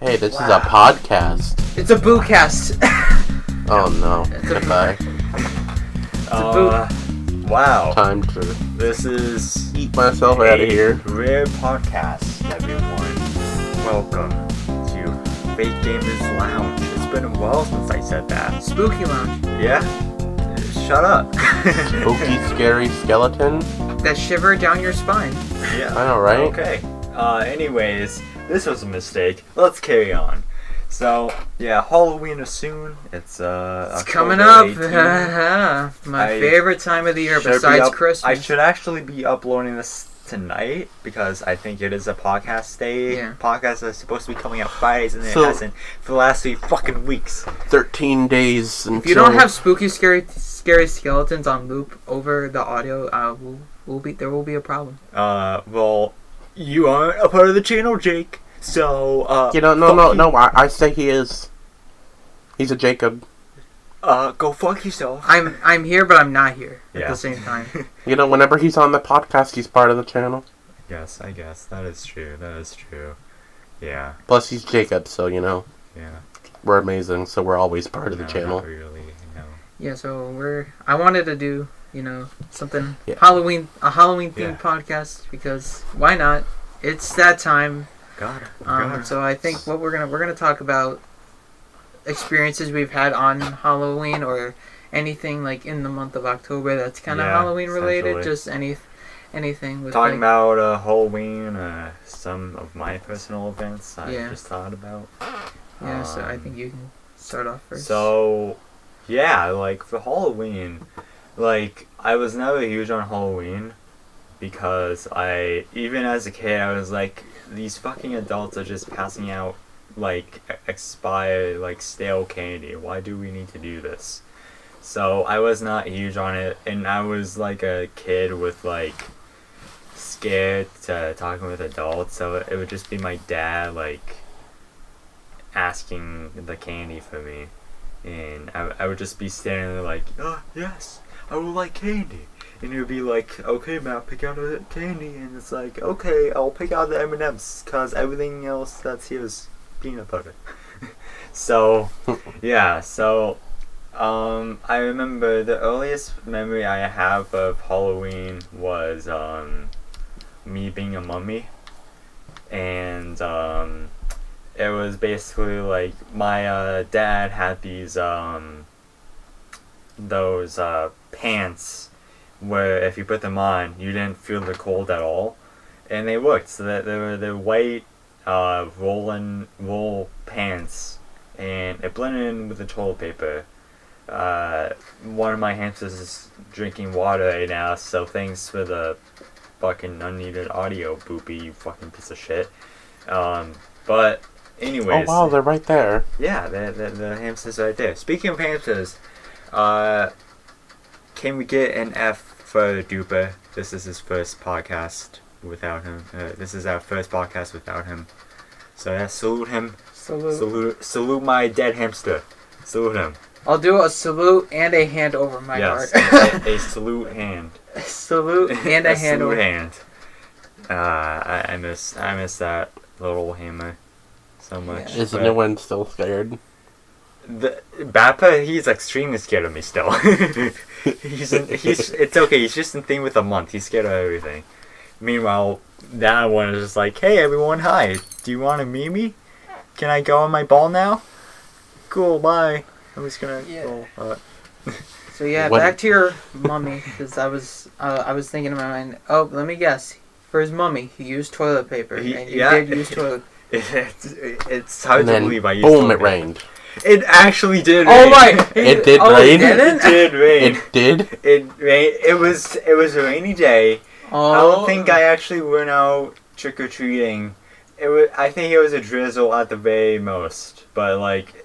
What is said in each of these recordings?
Hey, this is a podcast. It's a boocast. Oh no. It's a Goodbye. It's a boot. Wow. Time to This is eat myself out of here. rare podcast, everyone. Welcome to Fake Gamers Lounge. It's been a while since I said that. Spooky Lounge. Yeah? Shut up. Spooky, scary skeleton. That shiver down your spine. Yeah. I know, right? Okay. Anyways, this was a mistake. Let's carry on. So, yeah, Halloween is soon. It's coming October up. 18th. My I favorite time of the year should be besides Christmas. I should actually be uploading this tonight because I think it is a podcast day. Yeah. Podcast is supposed to be coming out Fridays and it So- hasn't for the last 3 fucking weeks. 13 days until... If you don't have spooky, scary skeletons on loop over the audio, there will be a problem. Well, you aren't a part of the channel, Jake. So, You know, no. I say he is. He's a Jacob. go fuck yourself. I'm here, but I'm not here at Yeah. the same time. You know, whenever he's on the podcast, he's part of the channel. Yes, I guess that is true. That is true. Yeah. Plus, he's Jacob, so, you know, Yeah. we're amazing, so we're always part of the No, channel. not really. No. Yeah, so I wanted to do, something Yeah. a Halloween themed Yeah. podcast because why not? It's that time. Got it. So I think what we're gonna talk about experiences we've had on Halloween or anything like in the month of October that's kind of Yeah, Halloween related. essentially. Just anything with Talking like, about Halloween, some of my personal events I Yeah. just thought about. yeah. So I think you can start off first. So, yeah, like for Halloween, like I was never huge on Halloween because even as a kid, I was like, these fucking adults are just passing out like expired, like stale candy. Why do we need to do this? So I was not huge on it, and I was like a kid with like scared to talking with adults, so it would just be my dad like asking the candy for me, and I would just be standing there like, oh yes, I would like candy, and it would be like, okay Matt, pick out a candy, and it's like, okay, I'll pick out the M&Ms cause everything else that's here is peanut butter. So yeah, so I remember the earliest memory I have of Halloween was me being a mummy, and it was basically like my dad had these those pants where if you put them on you didn't feel the cold at all, and they worked. So that they were the white wool pants, and it blended in with the toilet paper. One of my hamsters is drinking water right now, so thanks for the fucking unneeded audio, Boopy, you fucking piece of shit. But anyways. Oh, wow, they're right there. Yeah, the hamsters right there. Speaking of hamsters, can we get an F for Duper? This is his first podcast without him. This is our first podcast without him. So yeah, salute him. Salute my dead hamster. Salute him. I'll do a salute and a hand over my Yes, heart. a salute hand. Salute and a hand salute over. hand. I miss that little hammer so much. Is but anyone still scared? the Bappa, he's extremely scared of me still. It's okay. He's just a thing with a month. He's scared of everything. Meanwhile, that one is just like, hey everyone, hi. Do you want to meet me? Can I go on my ball now? Cool, bye. I'm just gonna go. So yeah, What- back to your mummy, because I was thinking about mine. Oh, let me guess. For his mummy, he used toilet paper, and you did use toilet. It's hard And to then, believe I used boom, toilet it paper. rained. It actually did rain. Oh my! It did oh, rain? It didn't? It did rain. It did? It rained. It was a rainy day. Oh. I don't think I actually went out trick or treating. I think it was a drizzle at the very most. But like,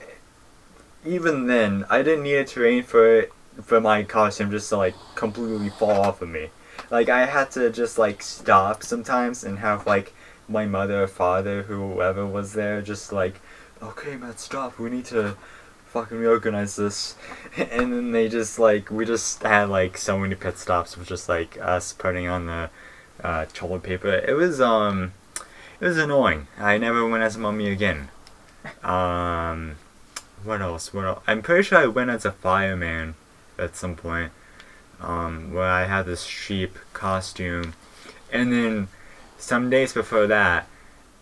even then, I didn't need it to rain for my costume just to like completely fall off of me. Like I had to just like stop sometimes and have like my mother or father, whoever was there, just like, okay, man, stop. We need to fucking reorganize this. And then they just like, we just had like so many pit stops with just like us putting on the toilet paper. It was annoying. I never went as a mummy again. What else? What else? I'm pretty sure I went as a fireman at some point. Where I had this sheep costume, and then some days before that,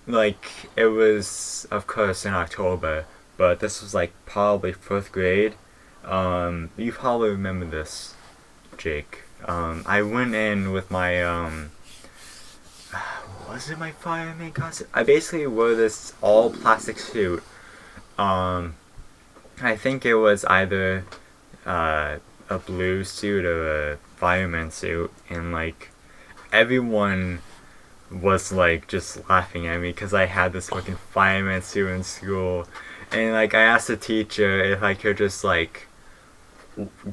like it was of course in October, but this was like probably 4th grade. You probably remember this, Jake. I went in with my was it my fireman costume? I basically wore this all plastic suit. I think it was either a blue suit or a fireman suit, and like everyone was like just laughing at me because I had this fucking fireman suit in school, and like I asked the teacher if I could just like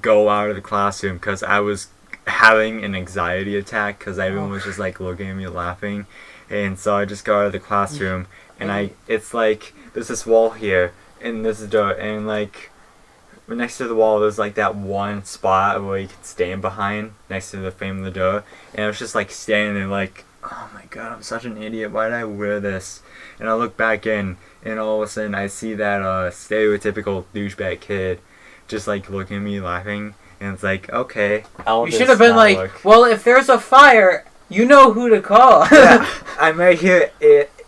go out of the classroom because I was having an anxiety attack because everyone was just like looking at me laughing, and so I just got out of the classroom, and it's like there's this wall here and this door, and like next to the wall there's like that one spot where you can stand behind next to the frame of the door, and I was just like standing there like, oh my god, I'm such an idiot, why did I wear this? And I look back in, and all of a sudden I see that stereotypical douchebag kid just like looking at me laughing, and it's like, okay, You should have been like, well, if there's a fire, you know who to call. Yeah, I'm right here,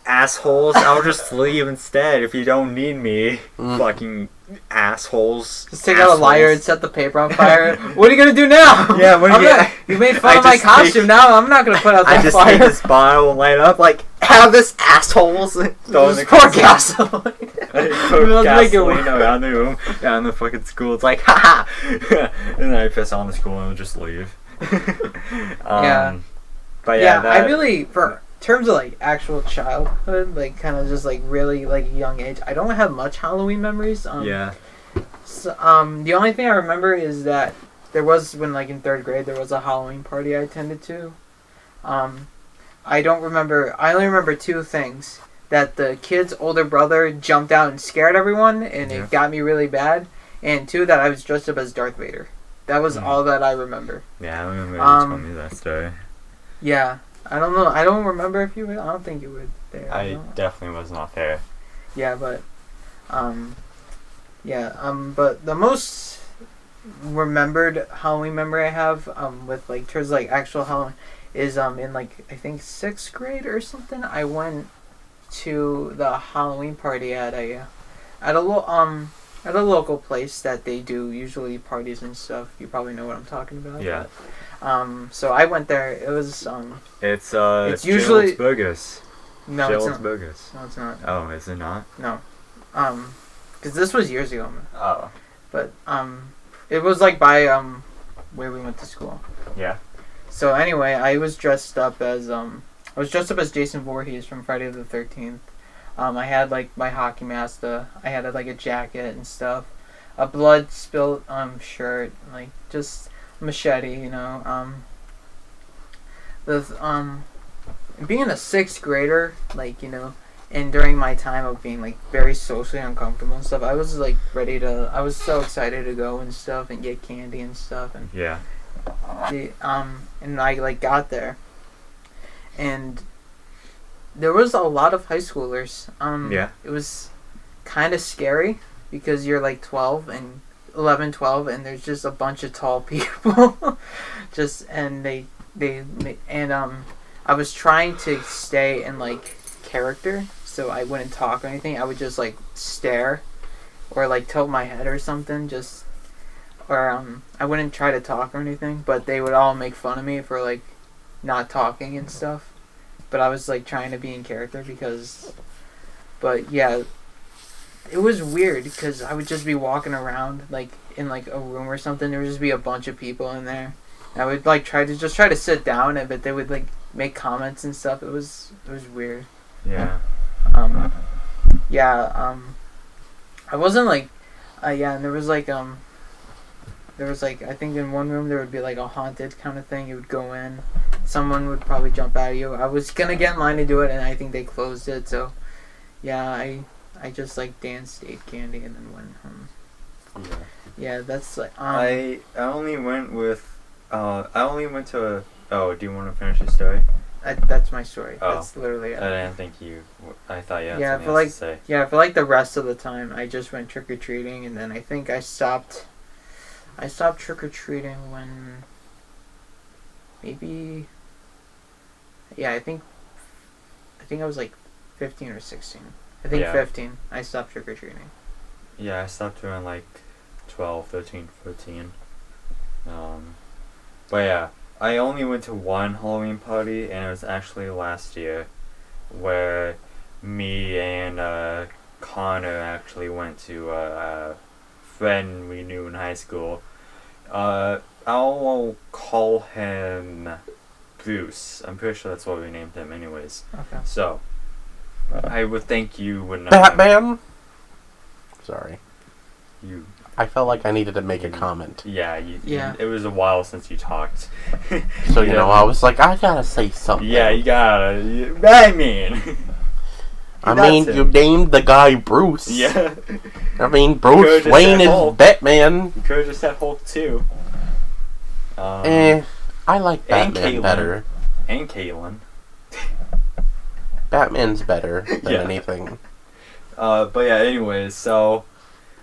assholes. I'll just leave instead if you don't need me. Fucking assholes. Just take out a lighter and set the paper on fire. What are you gonna do now? Yeah, what are you... You made fun of my costume, now I'm not gonna put out that fire. I just take this bottle and light up like, have this, assholes. Just pour gasoline. Pour gasoline around the room, down the fucking school. It's like, haha. And then I piss on the school and just leave. Yeah. But yeah, I really, for terms of like actual childhood, like kind of just like really like young age, I don't have much Halloween memories. Yeah. So, the only thing I remember is that there was, when like in 3rd grade, there was a Halloween party I attended to. I don't remember. I only remember 2 things: that the kid's older brother jumped out and scared everyone, and it got me really bad. And 2, that I was dressed up as Darth Vader. That was all that I remember. Yeah, I remember you told me that story. Yeah. I don't know. I don't remember if you were. I don't think you were there. I definitely was not there. Yeah, but, but the most remembered Halloween memory I have, with like terms of, like actual Halloween, is in like I think 6th grade or something. I went to the Halloween party at a local place that they do usually parties and stuff. You probably know what I'm talking about. Yeah. So I went there. It was It's usually Burgers. No, Gerald's it's not. Burgers. No, it's not. Oh, is it not? No. Because this was years ago. Oh. But it was like by where we went to school. Yeah. So anyway, I was dressed up as Jason Voorhees from Friday the 13th. I had like my hockey mask. I had like a jacket and stuff, a blood spilled shirt, like just machete, you know. Being a 6th grader, like, you know, and during my time of being like very socially uncomfortable and stuff, I was like I was so excited to go and stuff and get candy and stuff, and yeah. And I like got there, and there was a lot of high schoolers. Yeah. It was kind of scary because you're like 12 and 11, 12, and there's just a bunch of tall people. I was trying to stay in like character, so I wouldn't talk or anything. I would just like stare or like tilt my head or something, or I wouldn't try to talk or anything, but they would all make fun of me for like not talking and stuff. But I was like trying to be in character but yeah, it was weird because I would just be walking around like in like a room or something. There would just be a bunch of people in there. I would like try to sit down, but they would like make comments and stuff. It was weird. Yeah. I wasn't like, and there was like I think in one room there would be like a haunted kind of thing. You would go in, someone would probably jump out at you. I was gonna get in line to do it, and I think they closed it. So, yeah, I just like danced, ate candy, and then went home. Yeah. Yeah, that's like. I only went to. Oh, do you want to finish the story? That's my story. Oh. That's literally it. I didn't think you. I thought you had Yeah, something for else to say. Yeah, for like the rest of the time, I just went trick or treating, and then I think I stopped. I stopped trick or treating when. Maybe. Yeah, I think I was like 15 or 16. I think Yeah. 15. I stopped trick or treating. Yeah, I stopped around like 12, 13, 14. But yeah, I only went to one Halloween party, and it was actually last year, where me and Connor actually went to a friend we knew in high school. I'll call him Bruce. I'm pretty sure that's what we named him anyways. Okay. So, I would think you would know him. Batman? Sorry. You. I felt like I needed to make a comment. Yeah, Yeah. it was a while since you talked. So, you know, I was like, I gotta say something. Yeah, you gotta. Batman! I That's mean, him. you named the guy Bruce. Yeah. I mean, Could've Bruce just Wayne said is Hulk. Batman. You could've just said Hulk too. I like and Batman Caitlyn. better. And Caitlyn. Batman's better than Yeah. anything. But yeah, anyways, so,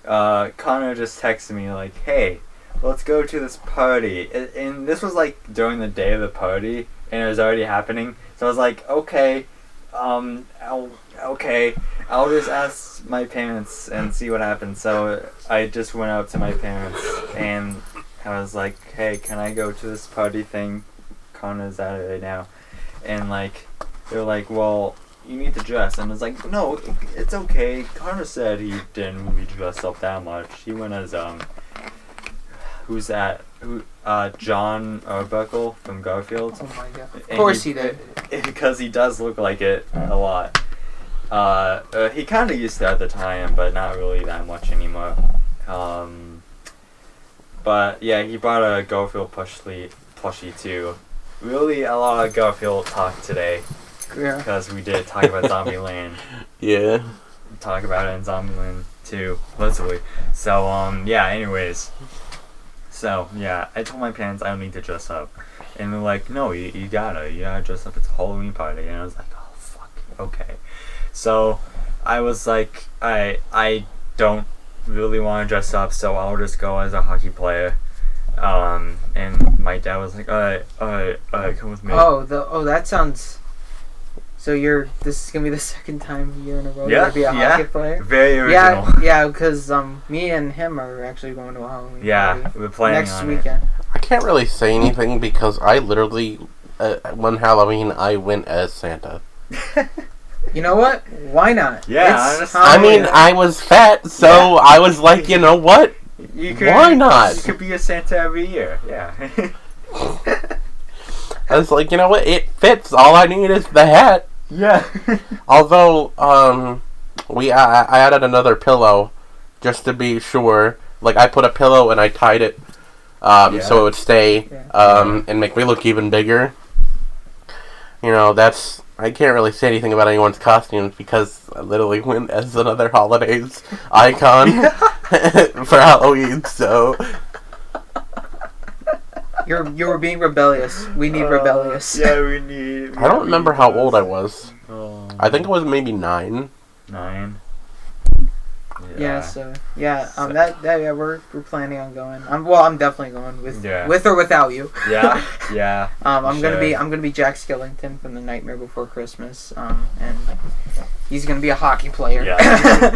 Connor just texted me like, hey, let's go to this party. And this was like during the day of the party, and it was already happening. So I was like, okay, I'll just ask my parents and see what happens. So I just went out to my parents, and I was like, hey, can I go to this party thing? Connor's at it right now. And like, they're like, well, you need to dress. And I was like, no, it's okay. Connor said he didn't really dress up that much. He went as, who's that? John Arbuckle from Garfield. Oh my god. Of And course he did. Because he does look like it a lot. He kind of used to at the time, but not really that much anymore. But yeah, he brought a Garfield plushie too. Really, a lot of Garfield talk today. Yeah. Because we did talk about Zombieland. Yeah. Talk about it in Zombieland too, literally. So, yeah, anyways. So, yeah, I told my parents I don't need to dress up. And they're like, no, you gotta dress up. It's a Halloween party. And I was like, oh, fuck, okay. So, I was like, I don't really want to dress up, so I'll just go as a hockey player. And my dad was like, alright, come with me. That sounds. So this is gonna be the second time you're in a row Yeah, to be a yeah. hockey player. Very original. Yeah, because me and him are actually going to a Halloween Yeah, party we're planning next on weekend. I can't really say anything because I literally, one Halloween, I went as Santa. You know what? Why not? Yeah, It's honestly. I mean, Halloween. I was fat, so Yeah. I was like, you know what? Why not? You could be a Santa every year. Yeah. I was like, you know what? It fits. All I need is the hat. Yeah. Although, I added another pillow just to be sure. Like, I put a pillow and I tied it so it would stay and make me look even bigger. You know, I can't really say anything about anyone's costumes because I literally went as another holidays icon for Halloween, so... You were being rebellious. We need rebellious. Yeah, we need. I don't remember how old I was. Oh, I think it was maybe 9. 9. Yeah. We're planning on going. I'm definitely going with or without you. Yeah. Yeah. I'm gonna be Jack Skellington from The Nightmare Before Christmas. And he's gonna be a hockey player. Yeah.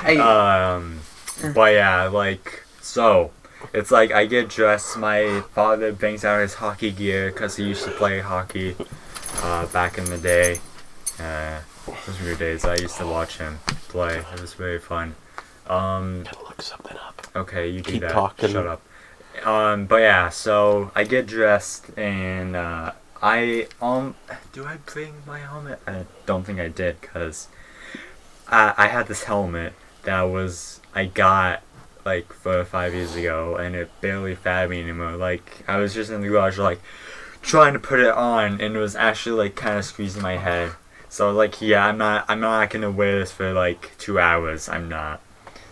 Hey. But yeah, like, so it's like I get dressed. My father brings out his hockey gear because he used to play hockey back in the day. Those were days. I used to watch him play. It was very fun. Gotta look something up. Okay, you do Keep that. talking. Shut up. But yeah, so I get dressed and do I bring my helmet? I don't think I did because I had this helmet that I got like 4 or 5 years ago, and it barely fitted me anymore. Like, I was just in the garage like trying to put it on, and it was actually like kind of squeezing my head. So like, yeah, I'm not gonna wear this for like 2 hours. I'm not.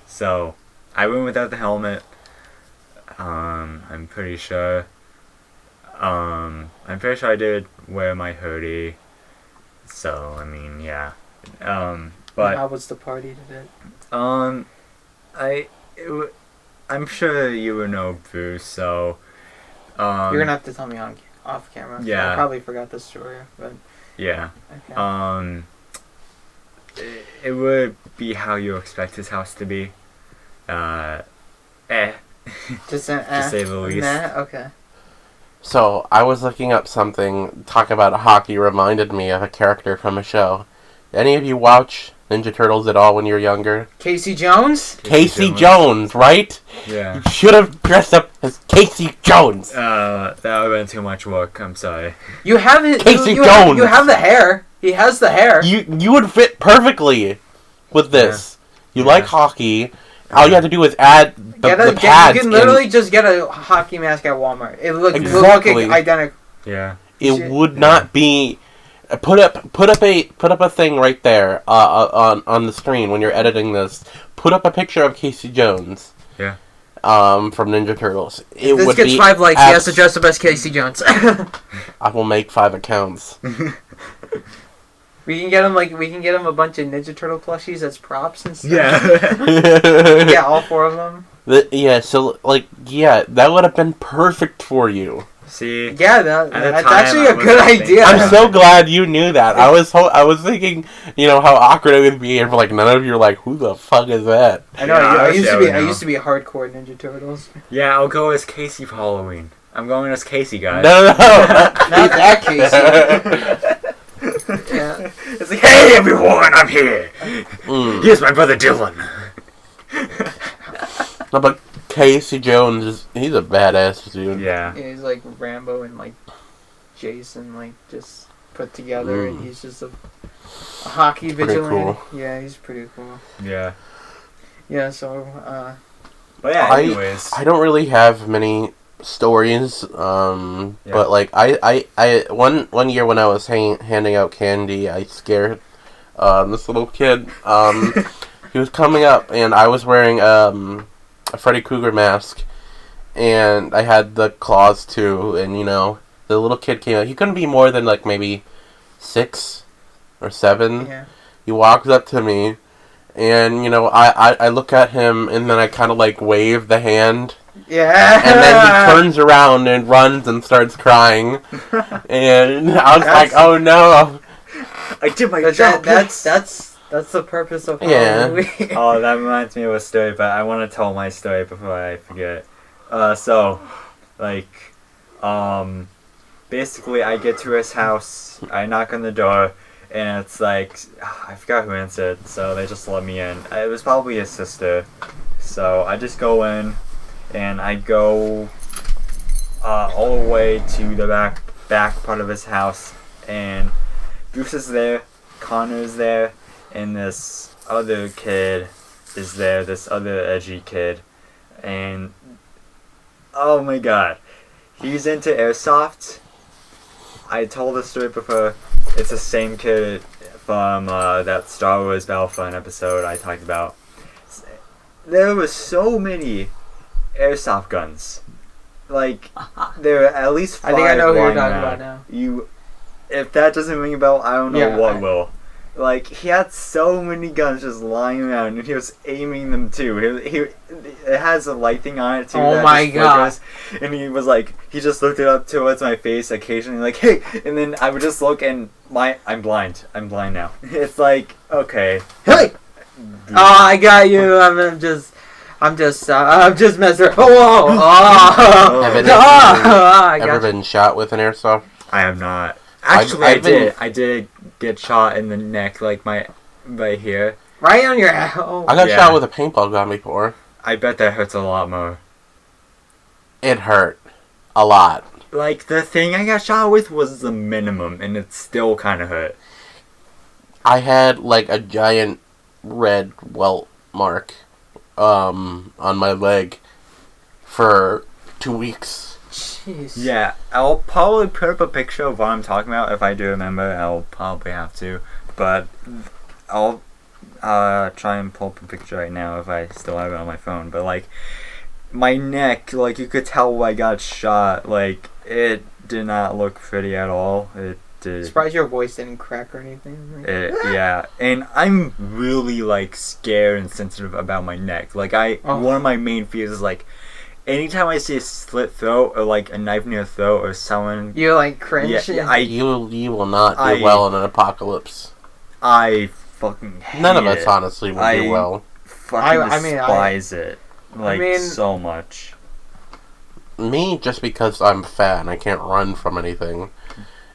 So I went without the helmet. I'm pretty sure. I'm pretty sure I did wear my hoodie. So I mean, yeah. But how was the party today? I I'm sure you would know Bruce. So You're gonna have to tell me off camera. Yeah. I probably forgot the story, but yeah. okay. It would be how you expect his house to be. Just to say the least. Okay. So, I was looking up something, talking about hockey reminded me of a character from a show. Any of you watch Ninja Turtles at all when you were younger? Casey Jones? Casey Jones, right? Yeah. You should have dressed up as Casey Jones! That would have been too much work, I'm sorry. You have it. Casey Jones! You have the hair. He has the hair. You would fit perfectly with this. Yeah. You like hockey. All you have to do is add the pads. You can literally just get a hockey mask at Walmart. It looks Exactly. identical. Yeah. It would not be. Put up a thing right there on the screen when you're editing this. Put up a picture of Casey Jones. Yeah. From Ninja Turtles. If this gets 5 likes, he has to dress up as Casey Jones. I will make 5 accounts. We can get him a bunch of Ninja Turtle plushies as props and stuff. Yeah. Yeah, all 4 of them. That would have been perfect for you. See. Yeah, that's actually a good idea. I'm so glad you knew that. I was thinking, how awkward it would be, and none of you are like, who the fuck is that? I know. I used to be a hardcore Ninja Turtles. Yeah, I'll go as Casey for Halloween. I'm going as Casey, guys. No. Not that Casey. Yeah. It's like, hey everyone, I'm here. Here's my brother Dylan. No, but Casey Jones he's a badass dude. Yeah. He's like Rambo and Jason just put together, and he's just a hockey vigilante. Cool. Yeah, he's pretty cool. Yeah. Yeah. So. But yeah. Anyways, I don't really have many stories. But I one year when I was handing out candy, I scared this little kid. He was coming up, and I was wearing a Freddy Krueger mask, and I had the claws too. And the little kid came out. He couldn't be more than maybe 6 or 7. Yeah. He walks up to me, and I look at him, and then I kind of wave the hand. Yeah. And then he turns around and runs and starts crying. And I was like, oh no. I did my job. That's the purpose of Halloween. Oh, that reminds me of a story, but I want to tell my story before I forget. Basically I get to his house, I knock on the door, and it's I forgot who answered, so they just let me in. It was probably his sister. So I just go in, and I go all the way to the back part of his house, and Bruce is there, Connor's there, and this other kid is there, this other edgy kid, and oh my god, he's into airsoft. I told this story before. It's the same kid from that Star Wars Battlefront episode I talked about. There were so many airsoft guns. There are at least 5. I think I know who you're lying talking around. about now. If that doesn't ring a bell, I don't know what will. He had so many guns just lying around, and he was aiming them too. It has a light thing on it too. Oh that my just god! flickers, and he was he just looked it up towards my face occasionally, hey, and then I would just look, and I'm blind. I'm blind now. It's okay. Hey! Oh, I got you. I'm just messing. Oh! Ever been shot with an airsoft? I have not. Actually, I did get shot in the neck, right here. Right on your head. Oh. I got shot with a paintball gun before. I bet that hurts a lot more. It hurt. A lot. The thing I got shot with was the minimum, and it still kind of hurt. I had, a giant red welt mark on my leg for 2 weeks. Jeez. Yeah, I'll probably put up a picture of what I'm talking about if I do remember. I'll probably have to, but I'll try and pull up a picture right now if I still have it on my phone. But my neck, you could tell I got shot. It did not look pretty at all. It did. Surprised your voice didn't crack or anything. Yeah, and I'm really like scared and sensitive about my neck. Like one of my main fears is like, anytime I see a slit throat or like a knife near the throat or someone, you like cringe. You will not do well in an apocalypse. I fucking hate None of us honestly will do well. Fucking despise it so much. Me, just because I'm fat and I can't run from anything.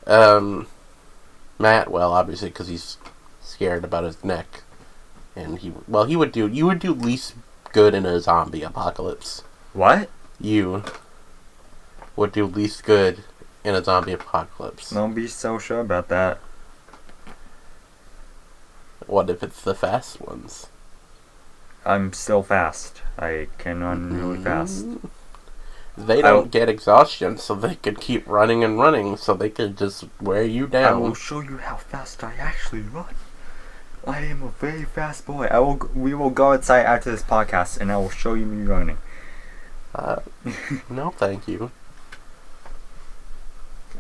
Matt, well, obviously because he's scared about his neck, and you would do least good in a zombie apocalypse. What? You would do least good in a zombie apocalypse. Don't be so sure about that. What if it's the fast ones? I'm still fast. I can run really fast. They don't get exhaustion, so they could keep running and running, so they could just wear you down. I will show you how fast I actually run. I am a very fast boy. We will go outside after this podcast, and I will show you me running. No, thank you.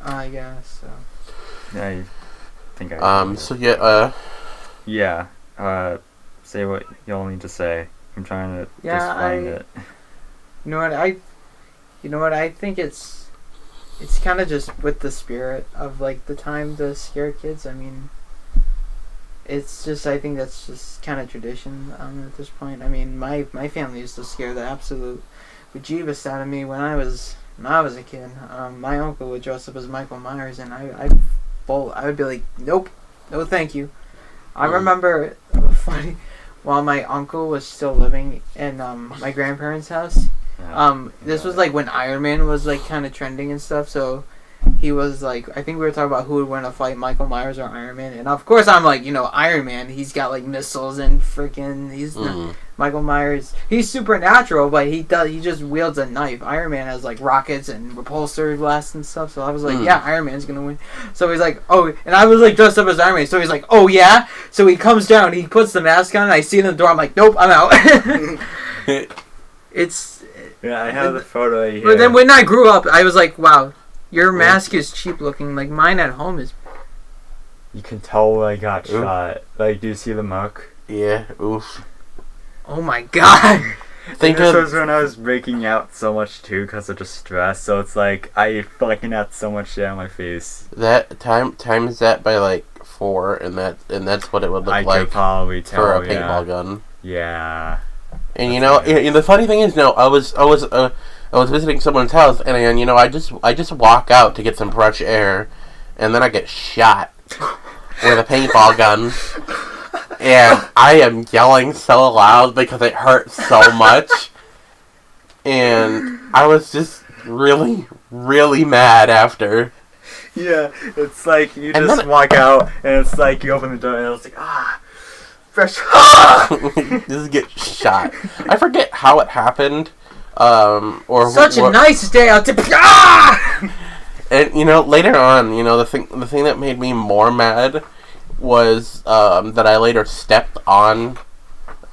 I guess so. I think I. So yeah. Yeah. Say what y'all need to say. I'm trying to just find it. You know what? I think it's kind of just with the spirit of like the time to scare kids. I mean, it's just, I think that's just kind of tradition at this point. I mean, my family used to scare the absolute bejeebus out of me when I was a kid. My uncle would dress up as Michael Myers, and I would be like, nope, no, thank you. I remember funny while my uncle was still living in my grandparents' house. This was like when Iron Man was like kind of trending and stuff, so he was like, I think we were talking about who would win a fight, Michael Myers or Iron Man, and of course I'm like, Iron Man, he's got like missiles and freaking, Michael Myers, he's supernatural, but he just wields a knife. Iron Man has like rockets and repulsor blasts and stuff, so I was like, yeah, Iron Man's gonna win. So he's like, oh, and I was like dressed up as Iron Man, so he's like, oh yeah? So he comes down, he puts the mask on, and I see him in the door, I'm like, nope, I'm out. Yeah, I have the photo right here. But then when I grew up, I was like, wow, your mask is cheap looking. Like, mine at home is... You can tell where I got shot. Like, do you see the mark? Yeah, oof. Oh my god! This was when I was breaking out so much, too, because of just stress. So it's like, I fucking had so much shit on my face. That times that by, like, 4, and that's what it would look like could probably tell, for a paintball gun. Yeah. And and the funny thing is, I was visiting someone's house, and I just walk out to get some fresh air, and then I get shot with a paintball gun, and I am yelling so loud because it hurts so much, and I was just really, really mad after. Yeah, it's like you just walk out, and it's like you open the door, and it's like fresh. Just get shot. I forget how it happened. Or such a nice day out to. And later on, the thing that made me more mad was that I later stepped on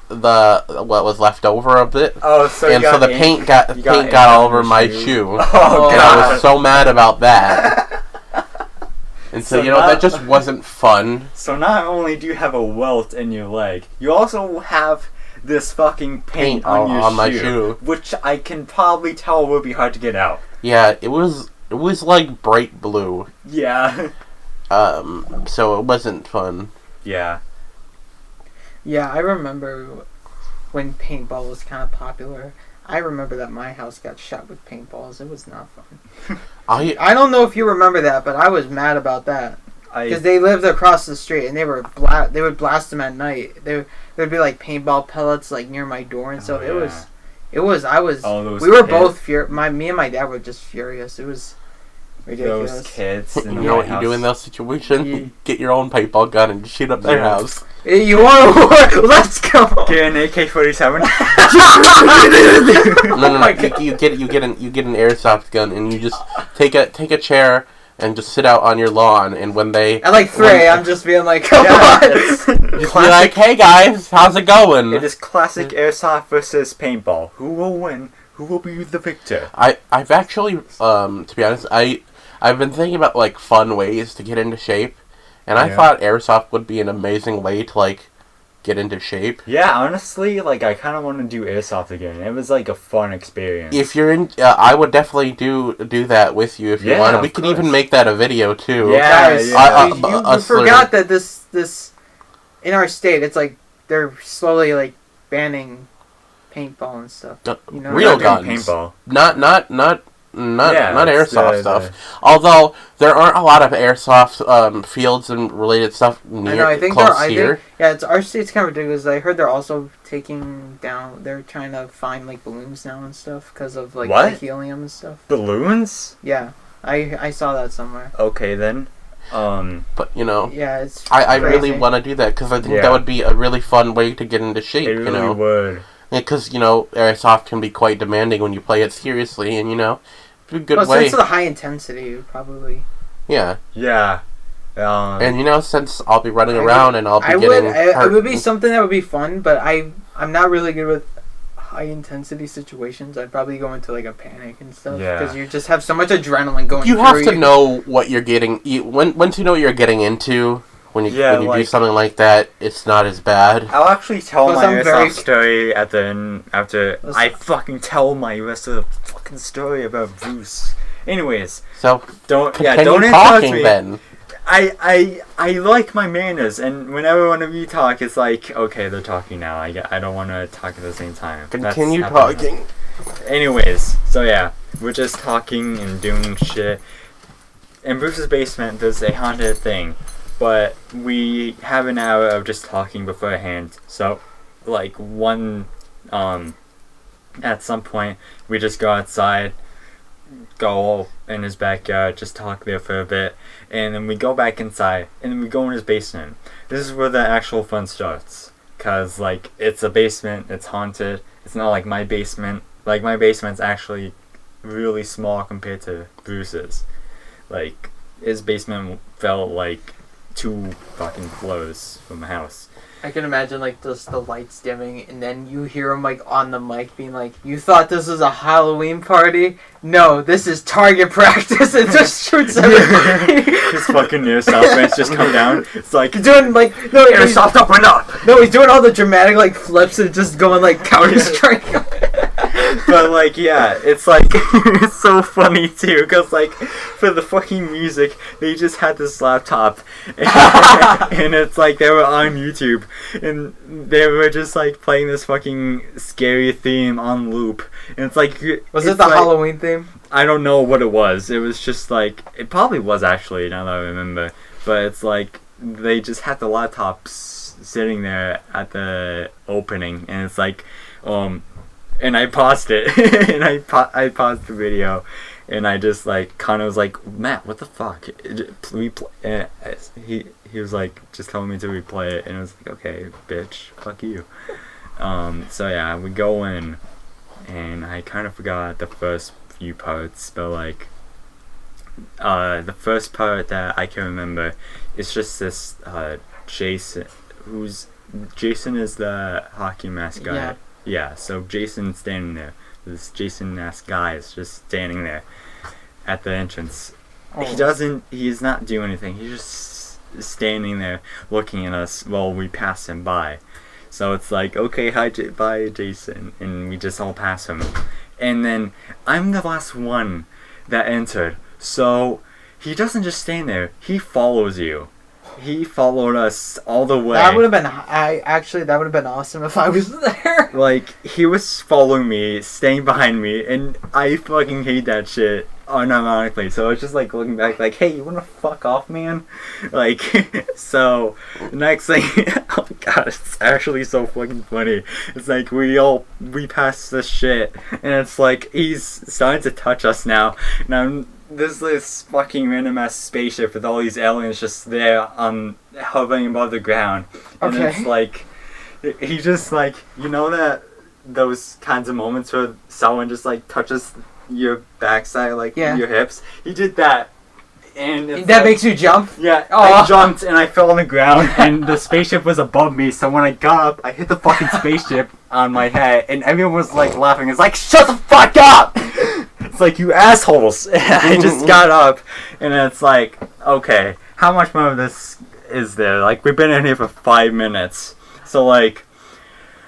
what was left over of it. Oh, so the paint got all over my shoe. Oh, and I was so mad about that. And so that just wasn't fun. So not only do you have a welt in your leg, you also have this fucking paint on your my shoe, which I can probably tell would be hard to get out. Yeah, it was like bright blue. Yeah. So it wasn't fun. Yeah. Yeah, I remember when paintball was kind of popular. I remember that my house got shot with paintballs. It was not fun. I don't know if you remember that, but I was mad about that. Because they lived across the street, and they would blast them at night. There'd be like paintball pellets like near my door and stuff. Yeah. We were both me and my dad were just furious. It was ridiculous. Those kids. You know what you do in those situations? You get your own paintball gun and shoot up their house. You want to war? Let's go. Get an AK-47. No. You get an airsoft gun, and you just take a chair and just sit out on your lawn. And when they at like 3 a.m., I'm just being like, come on. Just be like, hey guys, how's it going? It is classic airsoft versus paintball. Who will win? Who will be the victor? I've actually, to be honest, I've been thinking about, like, fun ways to get into shape, and I thought airsoft would be an amazing way to, like, get into shape. Yeah, honestly, like, I kind of want to do airsoft again. It was, like, a fun experience. If you're in, I would definitely do that with you if you want. We could even make that a video too. Yeah, Guys, you forgot that this in our state, it's like they're slowly like banning paintball and stuff. You know, real guns, paintball, not airsoft stuff. Although there aren't a lot of airsoft fields and related stuff near close here. It's our state's kind of ridiculous. I heard they're also taking down. They're trying to find like balloons now and stuff because of like the helium and stuff. Balloons? Yeah, I saw that somewhere. Okay then. But you know, yeah, it's. I really want to do that because I think that would be a really fun way to get into shape. It really would. Because, you know, airsoft can be quite demanding when you play it seriously, and, you know, it's a good way. Since the high intensity, probably. Yeah. Yeah. And, you know, since I'll be running around and I'll be getting hurt. It would be something that would be fun, but I'm not really good with high intensity situations. I'd probably go into, like, a panic and stuff. Yeah. Because you just have so much adrenaline going through you. Have to know what you're getting. Once you know what you're getting into... When you do something like that, it's not as bad. I'll actually tell my airsoft story at the end after I fucking tell my rest of the fucking story about Bruce. Anyways, so don't talking me. Then. I like my manners, and whenever one of you talk, it's like, okay, they're talking now. I don't want to talk at the same time. Continue talking. Anyways, so yeah, we're just talking and doing shit. In Bruce's basement, there's a haunted thing. But we have an hour of just talking beforehand. So, like, at some point, we just go outside, go in his backyard, just talk there for a bit, and then we go back inside, and then we go in his basement. This is where the actual fun starts. Because, like, it's a basement, it's haunted. It's not like my basement. Like, my basement's actually really small compared to Bruce's. Like, his basement felt like 2 fucking floors from the house. I can imagine like just the lights dimming, and then you hear him like on the mic being like, "You thought this was a Halloween party? No, this is target practice." It just shoots everybody. His fucking airsoft vents just come down. It's like he's doing like airsoft up and up. No, he's doing all the dramatic like flips and just going like Counter Strike. But like, yeah, it's like it's so funny too, because like for the fucking music, they just had this laptop, and it's like they were on YouTube, and they were just like playing this fucking scary theme on loop, and it's like was it the Halloween theme? I don't know what it was. It was just like it probably was actually, now that I remember, but it's like they just had the laptops sitting there at the opening, and it's like and I paused it, and I paused the video, and I just like kind of was like, Matt, what the fuck? He was like just telling me to replay it, and I was like, okay, bitch, fuck you. So yeah, we go in, and I kind of forgot the first few parts, but like the first part that I can remember is just this Jason, Jason is the hockey mask guy. Yeah, so Jason's standing there. This Jason-esque guy is just standing there at the entrance. Oh. He's not doing anything. He's just standing there looking at us while we pass him by. So it's like, okay, bye, Jason. And we just all pass him. And then I'm the last one that entered. So he doesn't just stand there. He follows you. He followed us all the way. That would have been that would have been awesome if I was there. Like, he was following me, staying behind me, and I fucking hate that shit unironically. So I was just like looking back like, hey, you wanna fuck off, man? Like, so next thing, oh god, it's actually so fucking funny. It's like we passed this shit, and it's like he's starting to touch us now. Now there's this fucking random ass spaceship with all these aliens just there hovering above the ground. And it's like, he just like, you know that those kinds of moments where someone just like touches your backside, like your hips? He did that And it's that makes you jump? Yeah, Oh. I jumped and I fell on the ground and the spaceship was above me, so when I got up, I hit the fucking spaceship on my head and everyone was like laughing. It's like, shut the fuck up! It's like, you assholes! And I just got up and it's like, okay, how much more of this is there? Like, we've been in here for 5 minutes. So like,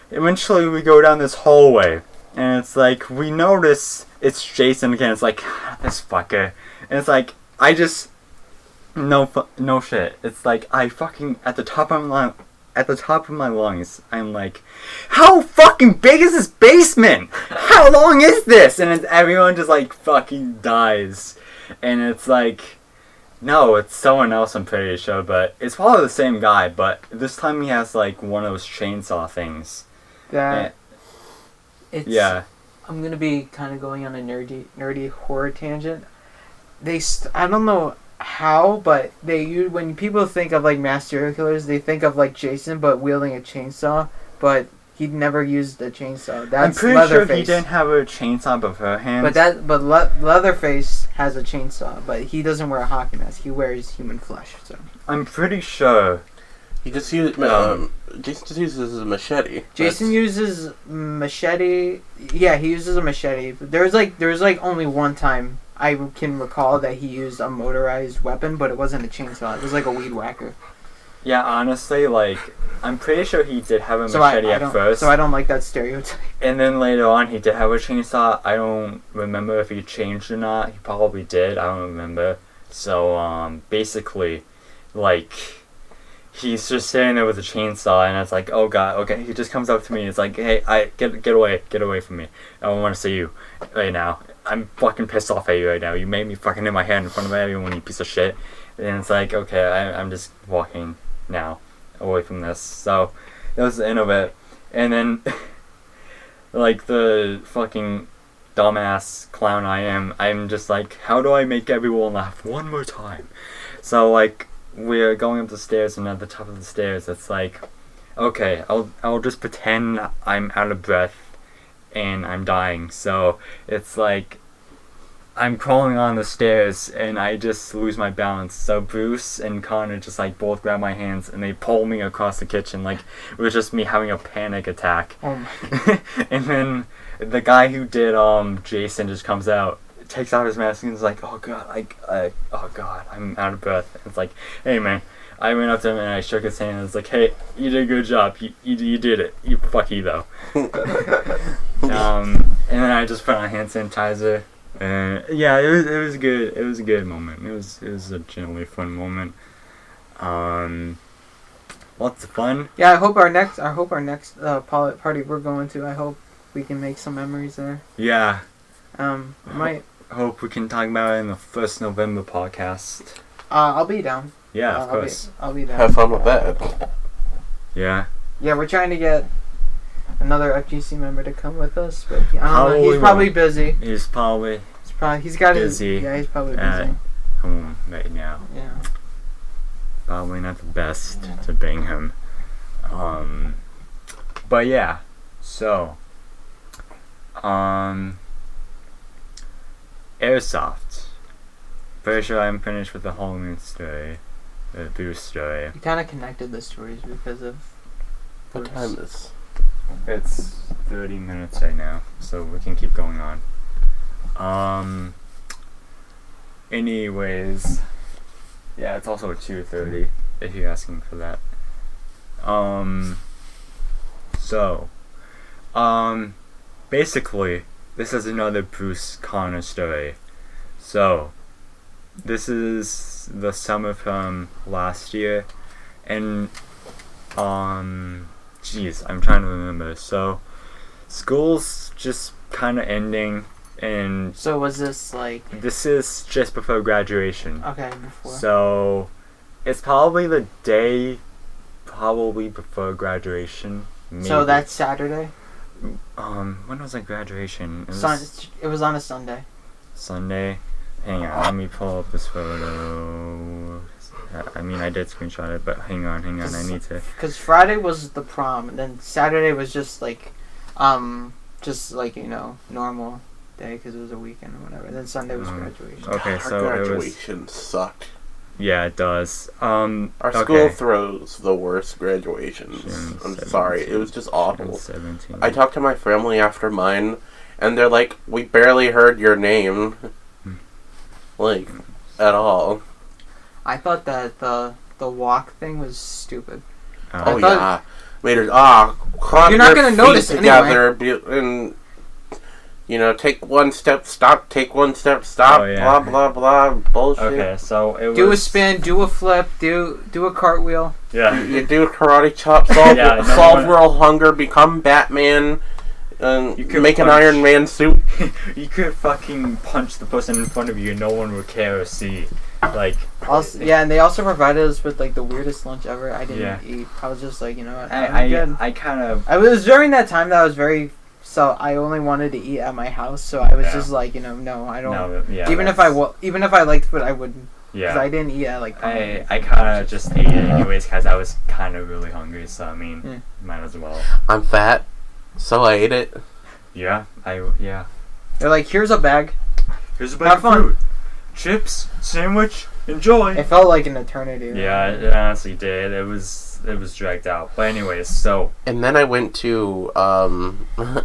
eventually we go down this hallway and it's like, we notice it's Jason again. It's like, this fucker. And it's like, I just, no shit. It's like, I fucking, at the top of my lungs, I'm like, how fucking big is this basement? How long is this? And it's, everyone just like fucking dies. And it's like, no, it's someone else, I'm pretty sure, but it's probably the same guy, but this time he has like one of those chainsaw things. Yeah. I'm gonna be kind of going on a nerdy horror tangent. I don't know how, but when people think of like mass serial killers, they think of like Jason, but wielding a chainsaw. But he never used a chainsaw. That's I'm pretty Leatherface. sure he didn't have a chainsaw beforehand. But Leatherface has a chainsaw, but he doesn't wear a hockey mask. He wears human flesh. So I'm pretty sure he just used. Jason just uses a machete. Jason uses machete. Yeah, he uses a machete. There's like only one time I can recall that he used a motorized weapon, but it wasn't a chainsaw. It was like a weed whacker. Yeah, honestly, like, I'm pretty sure he did have a machete at first. So I don't like that stereotype. And then later on, he did have a chainsaw. I don't remember if he changed or not. He probably did. I don't remember. So, basically, like, he's just sitting there with a chainsaw, and it's like, oh god, okay. He just comes up to me, and it's like, hey, get away from me. I don't want to see you right now. I'm fucking pissed off at you right now. You made me fucking hit my head in front of everyone, you piece of shit. And it's like, okay, I'm just walking now away from this. So that was the end of it. And then like the fucking dumbass clown I'm just like, how do I make everyone laugh one more time? So like, we're going up the stairs, and at the top of the stairs it's like, okay, I'll just pretend I'm out of breath and I'm dying. So it's like, I'm crawling on the stairs and I just lose my balance. So Bruce and Connor just like both grab my hands and they pull me across the kitchen. Like, it was just me having a panic attack. Oh my. And then the guy who did Jason just comes out, takes out his mask, and is like, oh god, oh god, I'm out of breath. It's like, hey man. I went up to him and I shook his hand and I was like, hey, you did a good job. You did it. You fucky though. And then I just put on hand sanitizer. And yeah, it was good. It was a good moment. It was a generally fun moment. Lots of fun. Yeah, I hope our next party we're going to, I hope we can make some memories there. Yeah. Might hope we can talk about it in the first November podcast. I'll be down. Yeah, of course. I'll be down. Have fun with that. Yeah. Yeah, we're trying to get another FGC member to come with us, but I don't know. He's probably busy. He's probably busy. He's probably busy. At home right now. Yeah. Probably not the best to bring him. But yeah. So. Airsoft. Pretty sure I'm finished with the Halloween story. The Bruce story. You kind of connected the stories because of What Bruce. time is? It's 30 minutes right now, so we can keep going on. Anyways, yeah, it's also 2:30 if you're asking for that. Basically, this is another Bruce Connor story. So, this is the summer from last year, and jeez, I'm trying to remember. So, school's just kind of ending, and So was this like? this is just before graduation. Okay, before. So, it's probably the day, probably before graduation. Maybe. So that's Saturday. When was like graduation? It was on a Sunday. Sunday. Hang on, let me pull up this photo. I mean, I did screenshot it, but hang on, I need to. Because Friday was the prom, and then Saturday was just like normal day because it was a weekend or whatever. Then Sunday was graduation. Okay, Our so graduation sucked. Yeah, it does. Our school throws the worst graduations. I'm sorry, it was just awful. 17. I talked to my family after mine, and they're like, "We barely heard your name, like, at all." I thought that the walk thing was stupid. Oh thought- yeah, made her clap You're not your gonna feet notice together, and take one step, stop, take one step, stop, Oh, yeah. blah blah blah, bullshit. Okay, so it was... Do a spin, do a flip, do a cartwheel. Yeah. You do a karate chop, solve Yeah, no solve one- world hunger, become Batman, and You could make an punch- Iron Man suit. You could fucking punch the person in front of you and no one would care or see. Like... Also, yeah, and they also provided us with like the weirdest lunch ever. I didn't Yeah. eat. I was just like, you know what? I'm good. I kind of... I was during that time that I was very. So I only wanted to eat at my house, so I was Yeah. just like, no, I don't. No, yeah, even if I liked food, I wouldn't. Because Yeah. I didn't eat at like. I kind of just ate it anyways because I was kind of really hungry, so I mean, might as well. I'm fat, so I ate it. Yeah, yeah. They're like, here's a bag. Here's a bag of food. Chips, sandwich, enjoy. It felt like an eternity. Yeah, it honestly did. It was dragged out. But anyways, so... And then I went to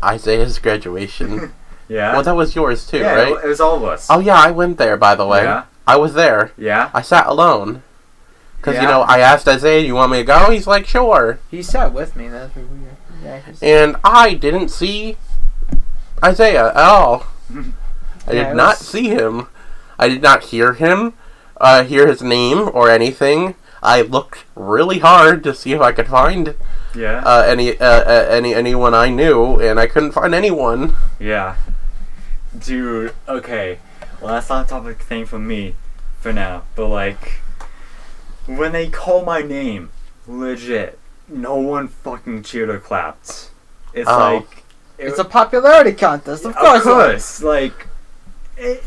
Isaiah's graduation. Yeah? Well, that was yours too, yeah, right? it was all of us. Oh yeah, I went there, by the way. Yeah? I was there. Yeah? I sat alone. Because, Yeah? I asked Isaiah, you want me to go? He's like, sure. He sat with me. That's weird. Yeah, And I didn't see Isaiah at all. I Yeah, did not see him. I did not hear him, hear his name or anything. I looked really hard to see if I could find Yeah? anyone I knew, and I couldn't find anyone. Yeah. Dude, okay. Well, that's not a topic thing for me for now. But, like, when they call my name, legit, no one fucking cheered or clapped. It's Oh. like... it's a popularity contest, of Of course. course. Like,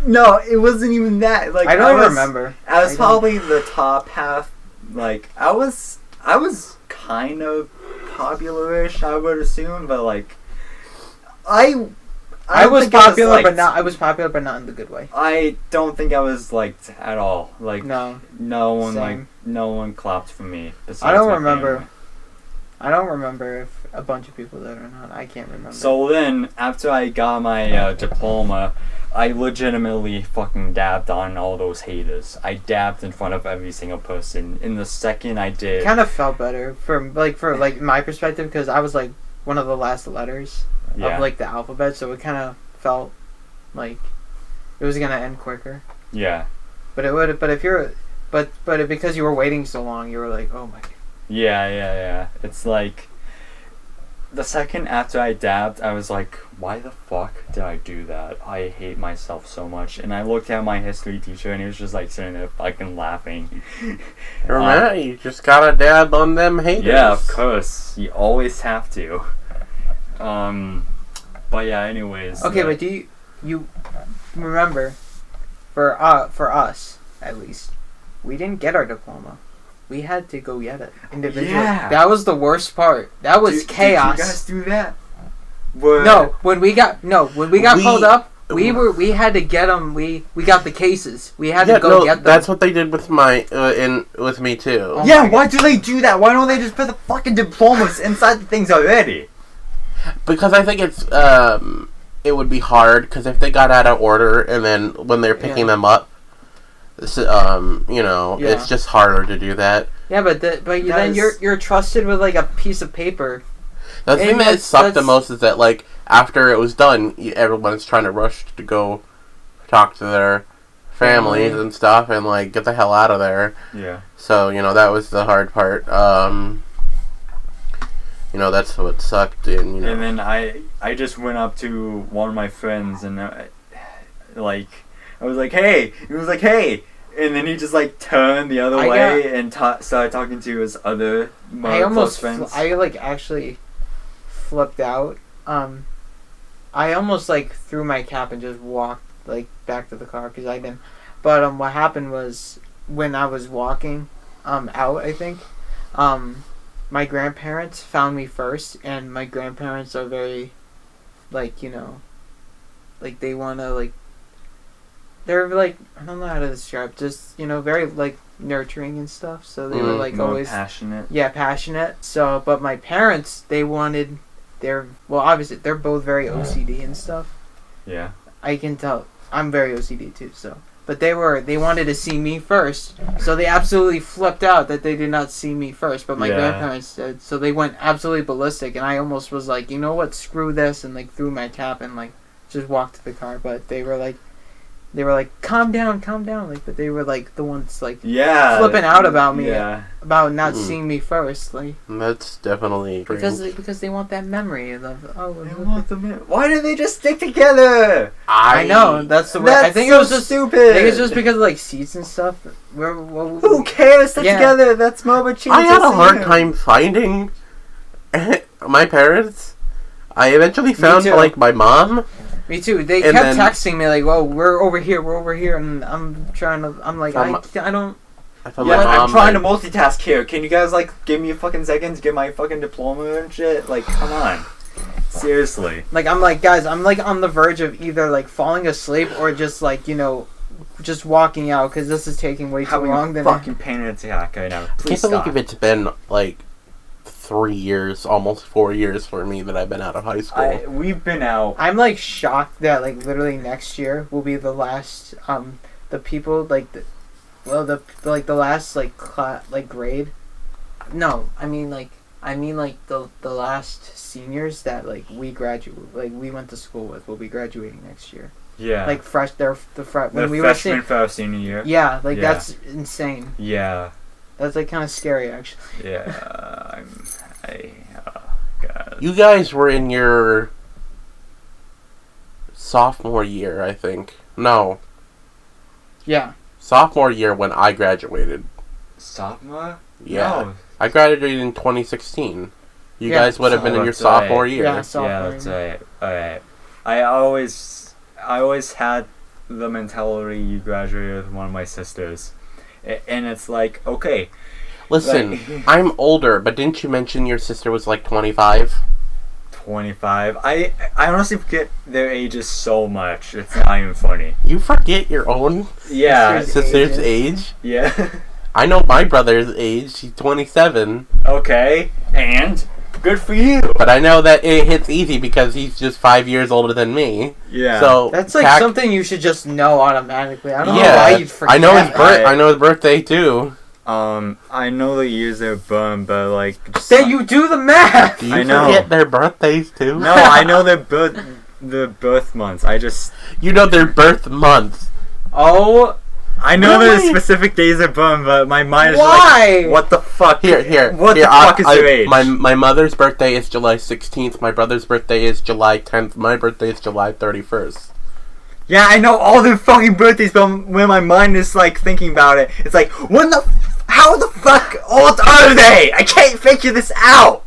no, it wasn't even that. Like, I don't remember. I was I don't- probably the top half. Like, I was kind of popular-ish, I would assume, but like, I was think I popular, liked. but not. I was popular, but not in the good way. I don't think I was liked at all. Like, No, no one same. no one clapped for me. Besides I don't my remember. family. I don't remember if a bunch of people did or not. I can't remember. So then, after I got my diploma, I legitimately fucking dabbed on all those haters. I dabbed in front of every single person. In the second I did... it kind of felt better for my perspective because I was like one of the last letters Yeah. of like the alphabet, so it kind of felt like it was gonna end quicker. Yeah. But it would. But if you're, but because you were waiting so long, you were like, oh my god. Yeah. It's like... The second after I dabbed, I was like, why the fuck did I do that? I hate myself so much. And I looked at my history teacher and he was just like sitting there fucking laughing. Remember, you just gotta dab on them haters. Yeah, of course. You always have to. But yeah, anyways. Okay, but do you remember, for us at least, we didn't get our diploma. We had to go get it individually. Yeah. That was the worst part. That was chaos. Did you guys do that? No, when we got We- pulled up, we had to get them. We got the cases. We had to go get them. That's what they did with with me too. Oh Yeah, my why do they do that? Why don't they just put the fucking diplomas inside the things already? Because I think it's it would be hard because if they got out of order and then when they're picking them up, it's just harder to do that. Yeah, but then you're trusted with like a piece of paper. The thing And that sucked the that's- most is that like after it was done, everyone's trying to rush to go talk to their families and stuff and like get the hell out of there. Yeah. So that was the hard part. That's what sucked. And then I just went up to one of my friends and I was like, hey! He was like, hey! And then he just like turned the other way and started talking to his other close friends. I actually flipped out. I almost like threw my cap and just walked like back to the car because I didn't. But what happened was when I was walking out, I think my grandparents found me first, and my grandparents are very like they want to like. They're like, I don't know how to describe, just very like nurturing and stuff. So they were like more always passionate. Yeah, passionate. So, but my parents, they wanted obviously they're both very OCD and stuff. Yeah. I can tell. I'm very OCD too. So, but they wanted to see me first. So they absolutely flipped out that they did not see me first. But my grandparents did. So they went absolutely ballistic, and I almost was like, you know what, screw this, and like threw my cap and like just walked to the car. But they were like, calm down, like, but they were like the ones like flipping out about me, about not seeing me first, like. That's definitely because they want that memory of Why did they just stick together? I know that's the way. I think so it was just stupid. I think it's just because of like seats and stuff. Who cares? Stick together. That's more of a chance. I had a hard time finding my parents. I eventually found like my mom. Me too. They kept texting me like, "Well, we're over here," and I'm like, I don't. I'm trying to multitask here. Can you guys like give me a fucking second to get my fucking diploma and shit? Like, come on, seriously. Like, I'm like, guys, I'm like on the verge of either like falling asleep or just like just walking out because this is taking way too long. Having a fucking panic attack right now. Please stop. I can't believe it's been like 3 years, almost 4 years for me that I've been out of high school. We've been out. I'm like shocked that like literally next year will be the last the people like the last like grade. No, I mean the last seniors that like we went to school with will be graduating next year. Yeah. Like when we were freshman for our senior year. Yeah, like that's insane. Yeah. That's like kind of scary actually. Yeah, God. You guys were in your sophomore year, I think. No. Yeah. Sophomore year when I graduated. Sophomore? Yeah. No. I graduated in 2016. You guys would have been in your sophomore year. Yeah, sophomore that's right. Alright. I always had the mentality you graduated with one of my sisters. And it's like, okay. Listen, I'm older, but didn't you mention your sister was like 25? 25. I honestly forget their ages so much. It's not even funny. You forget your own sister's age? Yeah. I know my brother's age. He's 27. Okay, and? Good for you. But I know that it hits easy because he's just 5 years older than me. Yeah. So that's like something you should just know automatically. I don't know why you'd forget. I know his birthday too. I know the years they're born, but like then you do the math. Do you forget their birthdays too? No, I know their birth months. You know their birth months. Oh. I know there's specific days they're born, but my mind is like, what the fuck? What the fuck is their age? My mother's birthday is July 16th. My brother's birthday is July 10th. My birthday is July 31st. Yeah, I know all their fucking birthdays, but when my mind is like thinking about it, it's like, how the fuck old are they? I can't figure this out.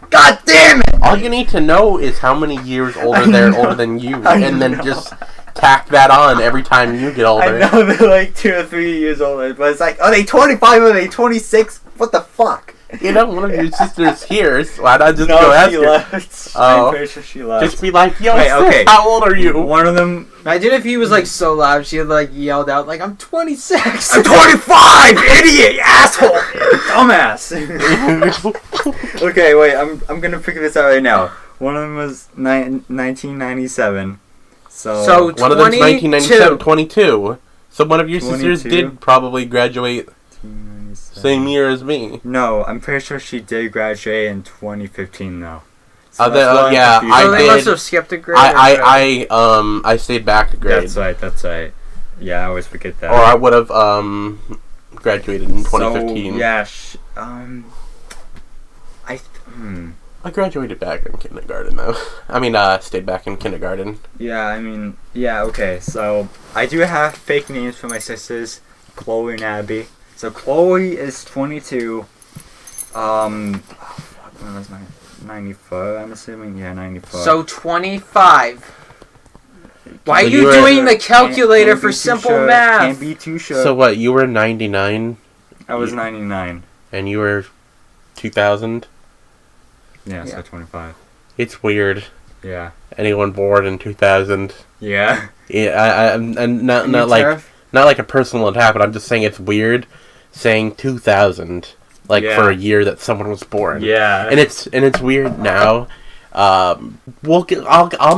God damn it! All you need to know is how many years older they're older than you, and then just tack that on every time you get older. I know they're like 2 or 3 years older, but it's like, are they 25? Are they 26? What the fuck? You know, one of your sisters here, so why not just go ask her? Left. I'm pretty sure she left. Just be like, yo, sis, how old are you? One of them... Imagine if he was like so loud, she had like yelled out like, I'm 26! I'm 25! Idiot! You asshole! Dumbass! Okay, wait, I'm gonna figure this out right now. One of them was 1997. So one of them's 1997, 22. So one of your sisters did probably graduate same year as me. No, I'm pretty sure she did graduate in 2015 though. So they must have skipped a grade. I stayed back a grade. That's right. Yeah, I always forget that. Or I would have graduated in 2015. So, I graduated back in kindergarten though. I mean, stayed back in kindergarten. Yeah, okay. So I do have fake names for my sisters, Chloe and Abby. So Chloe is 22. When was my 94? I'm assuming 94. So 25. Why are you doing the calculator for simple math? Can't be too sure. So what? You were 99. I was 99. And you were 2000. Yeah, so 25. It's weird. Yeah. anyone born in 2000. Yeah. Yeah, and not like a personal attack, but I'm just saying it's weird saying 2000 for a year that someone was born. Yeah. And it's weird now. I'll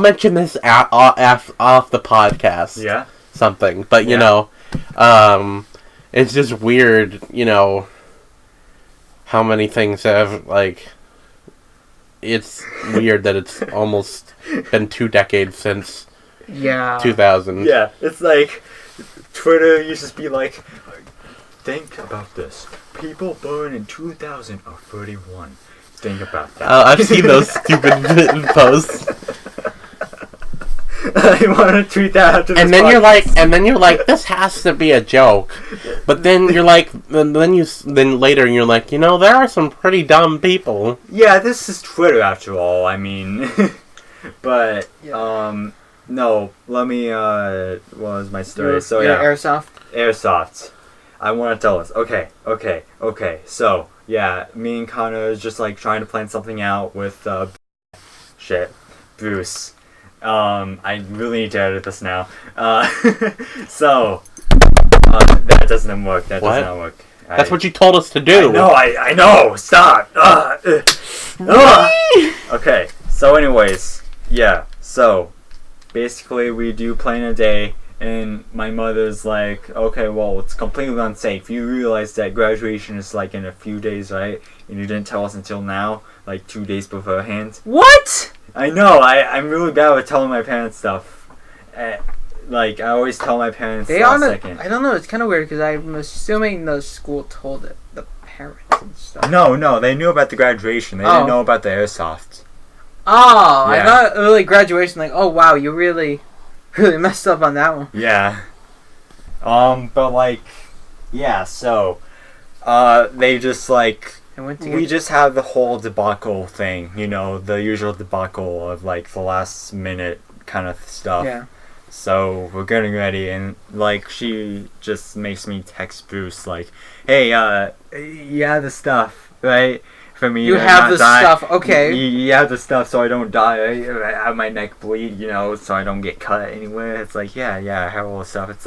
mention this off the podcast. Yeah. Something, but you know, it's just weird. You know, how many things have It's weird that it's almost been 2 decades since 2000. Yeah, it's like Twitter used to be like, think about this. People born in 2000 are 31. Think about that. I've seen those stupid posts. I want to tweet that after this and then you're like, this has to be a joke. But then you're like, then later you're like, you know, there are some pretty dumb people. Yeah, this is Twitter after all. I mean, but no. Let me. What was my story? So yeah, Airsoft. I want to tell us. Okay. So yeah, me and Connor is just like trying to plan something out with Bruce. I really need to edit this now. So that doesn't work. That does not work. That's what you told us to do. I know. Stop. Okay. So, anyways, yeah. So, basically, we do plan a day, and my mother's like, okay, well, it's completely unsafe. You realize that graduation is like in a few days, right? And you didn't tell us until now, like 2 days beforehand. What? I know. I'm really bad with telling my parents stuff. I always tell my parents last second. I don't know. It's kind of weird because I'm assuming the school told the parents and stuff. No. They knew about the graduation. They didn't know about the airsoft. Oh, yeah. I thought early graduation. Like, oh wow, you really messed up on that one. Yeah. But yeah. So, they just we just have the whole debacle thing, you know, the usual debacle of the last minute kind of stuff. Yeah. So we're getting ready, and she just makes me text Bruce hey, you have the stuff, right? For me, you have the stuff, okay? You have the stuff, so I don't die. I have my neck bleed, you know, so I don't get cut anywhere. It's yeah, I have all the stuff. It's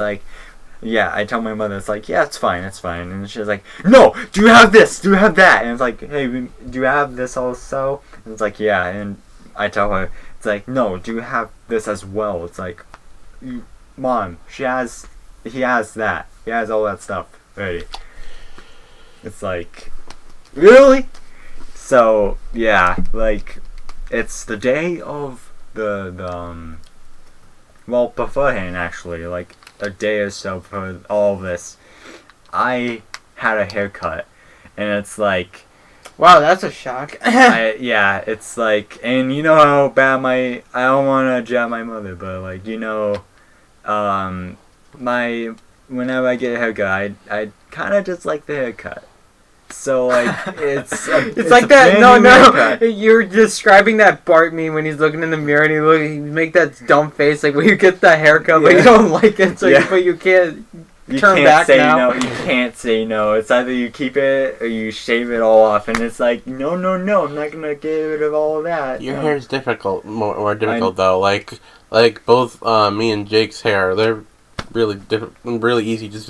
yeah, I tell my mother, it's yeah, it's fine. And she's like, no, do you have this? Do you have that? And it's hey, do you have this also? And it's yeah, and I tell her, it's no, do you have this as well? It's Mom, he has that. He has all that stuff ready. It's really? So, yeah, it's the day of well, beforehand, actually, a day or so for all of this, I had a haircut, and it's wow, that's a shock. Yeah, it's and you know how bad I don't want to jab my mother, but you know, whenever I get a haircut, I kind of just like the haircut. So it's like that. No, you're describing that Bart meme when he's looking in the mirror and he make that dumb face when you get the haircut, but you don't like it, but you can't. You turn can't back say now. no. You can't say no. It's either you keep it or you shave it all off, and it's no. I'm not gonna get rid of all of that. Your hair is more difficult though. Both me and Jake's hair, they're really easy. Just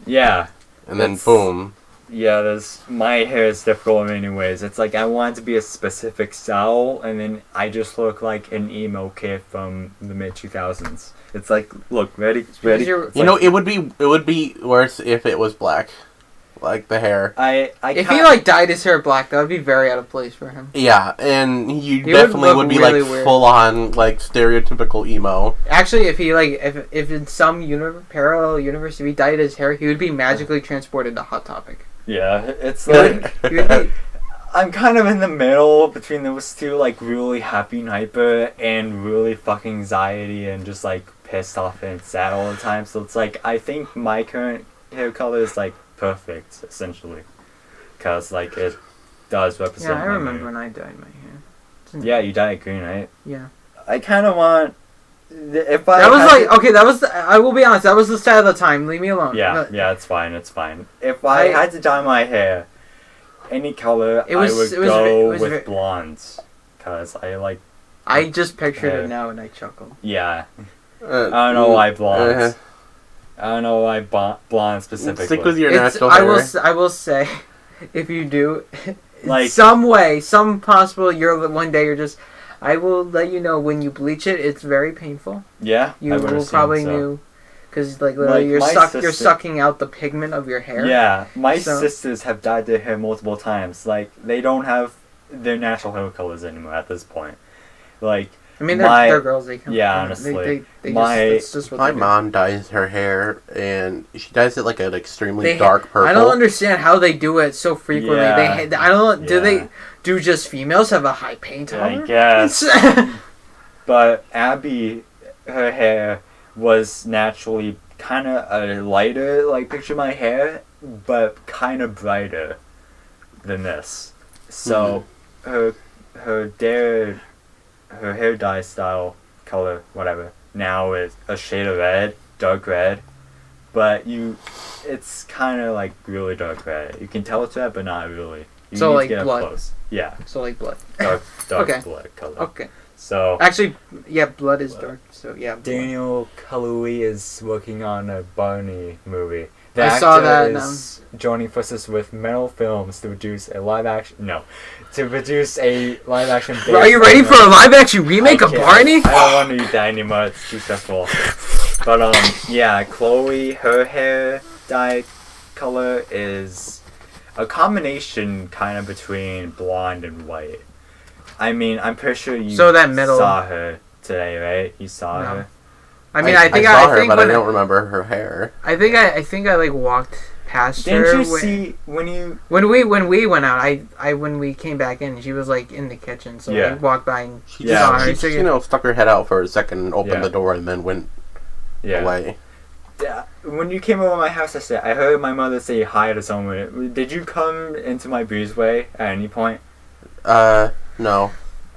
yeah, and then boom. Yeah, my hair is difficult anyways. It's I want it to be a specific style, and then I just look like an emo kid from the mid 2000s. It's look, ready. You know, it would be worse if it was black, the hair. If he dyed his hair black, that would be very out of place for him. Yeah, and he definitely would be really full on stereotypical emo. Actually, if he if in some parallel universe, if he dyed his hair, he would be magically transported to Hot Topic. Yeah, it's I'm kind of in the middle between those two, really happy and hyper and really fucking anxiety and just pissed off and sad all the time. So it's I think my current hair color is perfect, essentially, because it does represent. Yeah, I remember when I dyed my hair. Yeah, you dyed it green, right? Yeah. I kind of want. If I that was okay. That was. I will be honest. That was the style of the time. Leave me alone. Yeah, it's fine. If I had to dye my hair, any color, I would go with blondes, because I like I just pictured it now and I chuckled. Yeah. I don't know why blondes. I don't know why blonde specifically. Stick with your natural hair. I will say, if you do, Like some way, some possible, one day you're just. I will let you know when you bleach it. It's very painful. Yeah, you will probably know, because like literally you're sucking out the pigment of your hair. Yeah, my sisters have dyed their hair multiple times. Like they don't have their natural hair colors anymore at this point. Like. I mean, they're girls. They can. Yeah, honestly. It's just what my mom dyes her hair, and she dyes it like an extremely dark purple. I don't understand how they do it so frequently. Yeah. I don't. Do just females have a high pain tolerance? I guess. But Abby, her hair was naturally kind of a lighter. Like picture my hair, but kind of brighter than this. So her hair dye style, color, whatever, now is a shade of red, dark red, but it's kind of like really dark red. You can tell it's red, but not really. You so need like to get blood. Up close. Yeah. So like blood. Dark okay. blood color. Okay. So. Actually, yeah, blood is dark. So yeah. Blood. Daniel Kaluuya is working on a Barney movie. I saw that. Is joining forces with Metal Films to produce a live action. No, to produce a live action. Are you ready for a live action remake of Barney? I don't want to do that anymore. It's too stressful. But yeah, Chloe, her hair dye color is a combination kind of between blonde and white. I mean, I'm pretty sure you saw her today, right? You saw her. I mean, I saw her, but I don't remember her hair. I think I like walked past her. Didn't you see when we went out? When we came back in, she was like in the kitchen, so I walked by and saw her. She stuck her head out for a second, opened the door, and then went away. When you came over to my house yesterday, I heard my mother say hi to someone. Did you come into my breezeway at any point? No.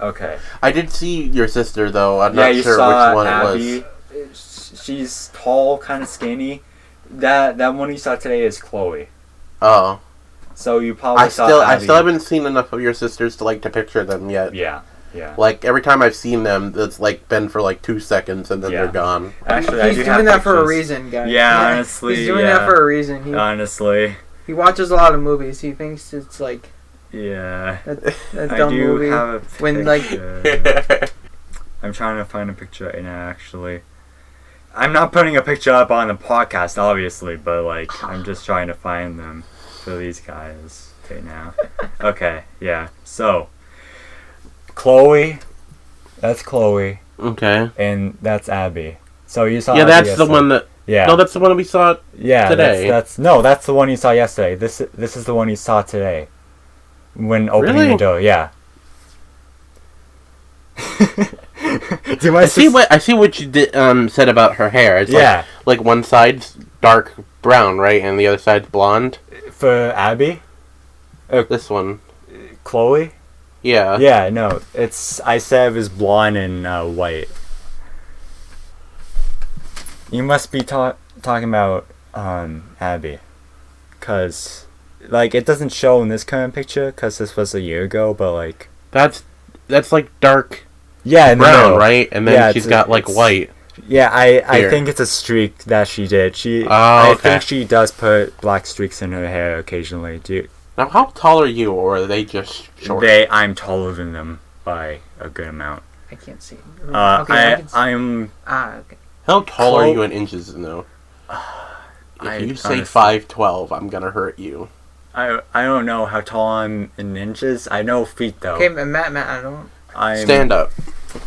Okay. I did see your sister though. I'm not sure saw which one Abby. it was. She's tall, kind of skinny. That one you saw today is Chloe. Oh. So you probably saw Abby. I still haven't seen enough of your sisters to like to picture them yet. Yeah. Like every time I've seen them, it's like been for like 2 seconds and then they're gone. Actually, he's doing that for a reason, guys. Yeah, honestly. He's doing that for a reason. Honestly. He watches a lot of movies. He thinks it's like. Yeah. A dumb movie. Have a picture. When like. I'm trying to find a picture right now, actually. I'm not putting a picture up on the podcast, obviously, but like I'm just trying to find them for these guys right now. Okay, yeah. So, Chloe, that's Chloe. Okay. And that's Abby. So you saw. Yeah, that's the one that. Yeah. No, that's the one we saw. Yeah. Today. That's the one you saw yesterday. This is the one you saw today. When opening the door, yeah. I see what you did, said about her hair. It's like one side's dark brown, right, and the other side's blonde. For Abby, this one, Chloe. Yeah. Yeah, no, I said it was blonde and white. You must be talking about Abby, cause like it doesn't show in this current picture, cause this was a year ago, but like that's like dark. Yeah, brown, right? And then she's got like white. Yeah, I think it's a streak that she did. I think she does put black streaks in her hair occasionally. Now, how tall are you, or are they just short? I'm taller than them by a good amount. I can't see. I'm. Okay. How tall are you in inches, though? If you say 5'12", I'm gonna hurt you. I don't know how tall I'm in inches. I know feet though. Okay, Matt, I don't. Stand up.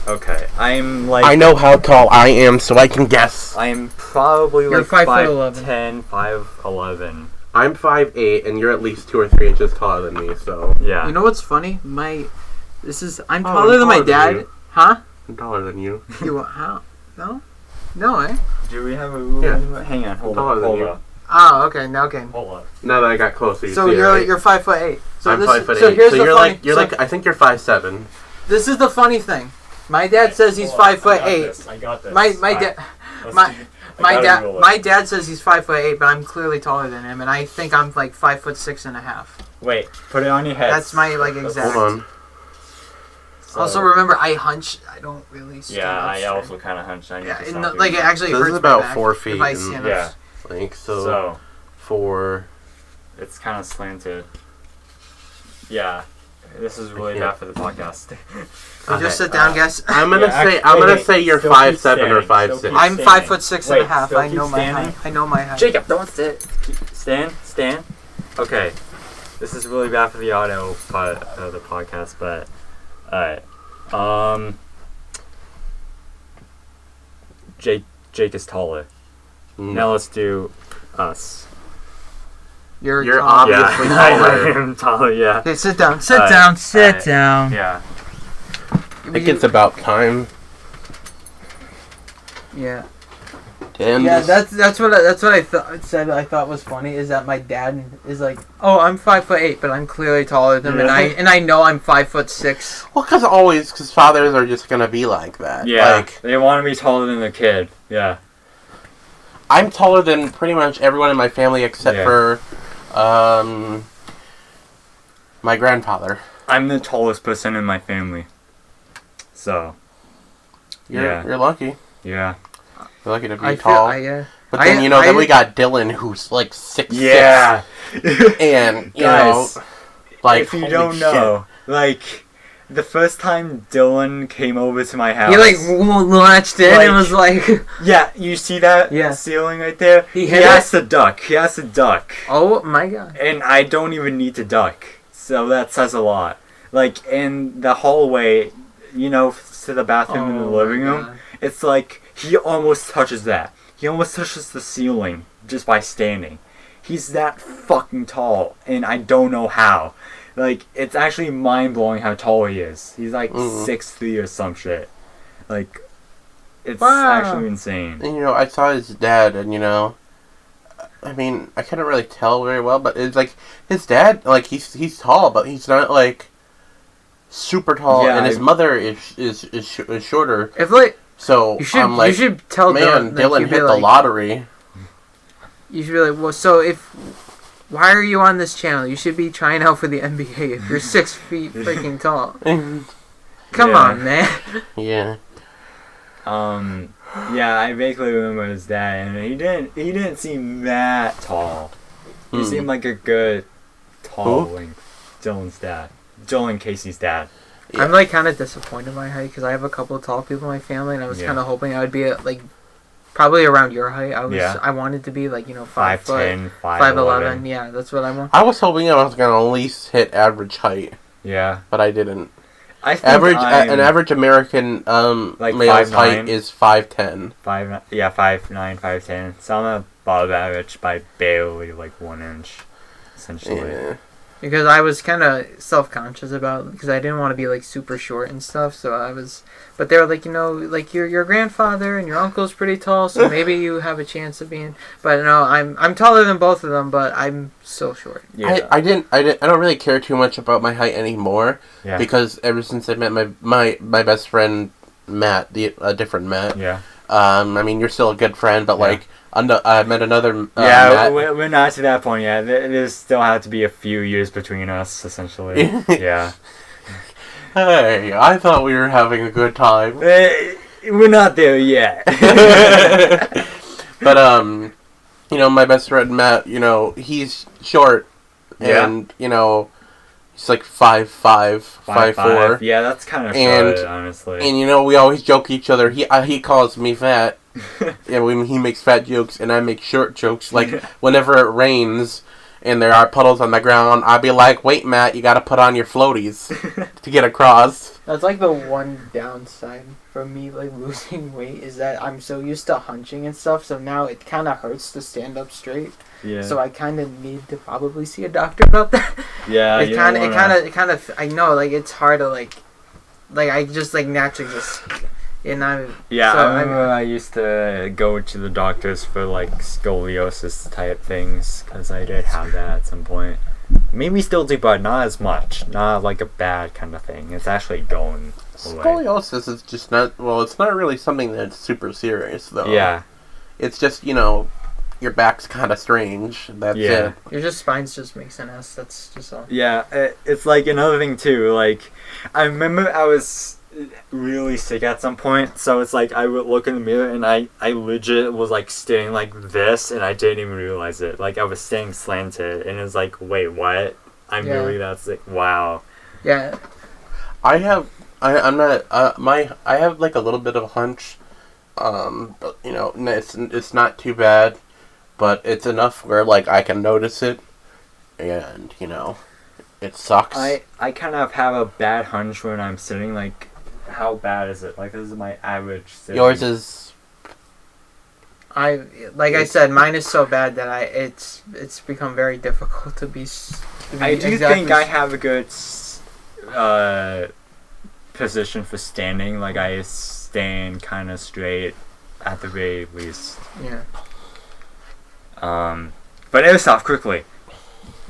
Okay, I'm like. I know how tall I am, so I can guess. I'm probably like 5'10", 5'11". I'm 5'8", and you're at least 2 or 3 inches taller than me. So yeah. You know what's funny? I'm taller than my dad. Huh? I'm taller than you. You how? No, eh? Do we have a rule? Yeah. Hang on, hold on. Oh, okay. Now, okay. Hold up. Now that I got closer, so you're 5'8". So I'm 5'8". So here's the funny. I think you're 5'7". This is the funny thing. My dad says he's 5'8". I got this. My dad says he's 5'8", but I'm clearly taller than him, and I think I'm like 5'6.5". Wait, put it on your head. That's my exact. Hold on. So, Also, remember, I hunch. I don't really stand yeah, up I straight. also kind of hunch. I need to Yeah, stop and doing like it that. actually This hurts is my about back 4 if feet I and- stand Yeah. up. Like, So 4... it's kind of slanted. Yeah, this is really Yeah. bad for the podcast. So just sit down, guys. I'm gonna Yeah, say actually- I'm gonna wait, say you're still keep 5'7" or standing, 5'6". still keep I'm standing. 5'6" and a Wait, half. still I keep know my standing? height. I know my height. Jacob, don't sit. Stand. Okay, this is really bad for the audio part of the podcast, but alright. Jake is taller. Now let's do us. You're You're tall. obviously Yeah, I taller. am taller. Yeah. Okay, sit down. Sit Alright, down. Sit alright. down. Yeah. I think it's about time. Yeah. And Yeah, that's what I said. I thought was funny is that my dad is like, oh, I'm 5'8", but I'm clearly taller than him, and I know I'm 5'6". well, because fathers are just gonna be like that. Yeah. Like, They want to be taller than their kid. Yeah. I'm taller than pretty much everyone in my family except Yeah. for my grandfather. I'm the tallest person in my family. So. You're lucky. Yeah. You're lucky to be I tall. feel, But then I- then we got Dylan, who's like 6'6", Yeah. and you Guys, know, like if you holy don't shit. know, like, the first time Dylan came over to my house. he like latched in and was like, Yeah, you see that Yeah. ceiling right there? He He hit has to duck. He has to duck. oh my god. And I don't even need to duck. So that says a lot. Like, in the hallway, you know, to the bathroom in the Oh living my room, God. it's like, he almost touches that. He almost touches the ceiling just by standing. He's that fucking tall, and I don't know how. Like, it's actually mind-blowing how tall he is. He's like 6'3" or some shit. Like, it's Wow. actually insane. And, I saw his dad, and I mean, I couldn't really tell very well, but it's like his dad, like he's tall, but he's not like super tall, Yeah, and his mother is shorter. If like So I'm like, you should tell man, Dylan, Dylan you'd be hit the like- lottery. You should be like, well, so why are you on this channel? You should be trying out for the NBA if you're 6 feet freaking tall. Come Yeah. on, man. Yeah. Yeah, I vaguely remember his dad, and he didn't seem that tall. He seemed like a good tall length. Dylan's dad. Dylan Casey's dad. Yeah. I'm like kind of disappointed in my height because I have a couple of tall people in my family, and I was Yeah. kind of hoping I would be at like probably around your height. Yeah. I wanted to be like 5 foot, 5'10", 5'11". Yeah, that's what I want. I was hoping I was gonna at least hit average height, Yeah. but I didn't. I think An average American Like male's 5'9"? height is 5'10". 5'9", 5'10". So I'm above average by barely like 1 inch, essentially. Yeah. Because I was kind of self-conscious about because I didn't want to be like super short and stuff. So I was, but they were like, like your grandfather and your uncle's pretty tall, so maybe you have a chance of being. But no, I'm taller than both of them, but I'm still short. Yeah. I don't really care too much about my height anymore Yeah. because ever since I met my best friend Matt, a different Matt. Yeah. I mean, you're still a good friend, but Yeah. like, I met another. Yeah, Matt. we're not to that point yet. There still have to be a few years between us, essentially. Yeah. Hey, I thought we were having a good time. We're not there yet. But my best friend Matt, he's short, Yeah. and he's like 5'5", 5'4". Yeah, that's kind of And- short, honestly. And we always joke each other. He calls me fat, and when he makes fat jokes, and I make short jokes. Like whenever it rains and there are puddles on the ground, I'll be like, "Wait, Matt, you got to put on your floaties to get across." That's like the one downside for me, like losing weight, is that I'm so used to hunching and stuff. So now it kind of hurts to stand up straight. Yeah. So I kind of need to probably see a doctor about that. Yeah. it kind of I know like it's hard to like I just like naturally just and I Yeah, so I remember I used to go to the doctors for like scoliosis type things because I did have that at some point. Maybe still do, but not as much. Not like a bad kind of thing. It's actually going away. Scoliosis is just not. Well, it's not really something that's super serious, though. Yeah. It's just your back's kind of strange. That's it. Your spine's just makes an S. That's just all. Yeah, it's like another thing too. Like, I remember I was really sick at some point, so it's like I would look in the mirror and I legit was like staring like this, and I didn't even realize it. Like I was staying slanted, and it's like, wait, what? I'm really that sick. Wow. Yeah. I have like a little bit of a hunch. But, you know, it's not too bad, but it's enough where like I can notice it, and you know, it sucks. I kind of have a bad hunch when I'm sitting. Like, how bad is it? Like, this is my average sitting. Yours is. I said, mine is so bad that it's become very difficult to be. I do think I have a good position for standing. Like I stand kind of straight at the very least. Yeah. But it was off quickly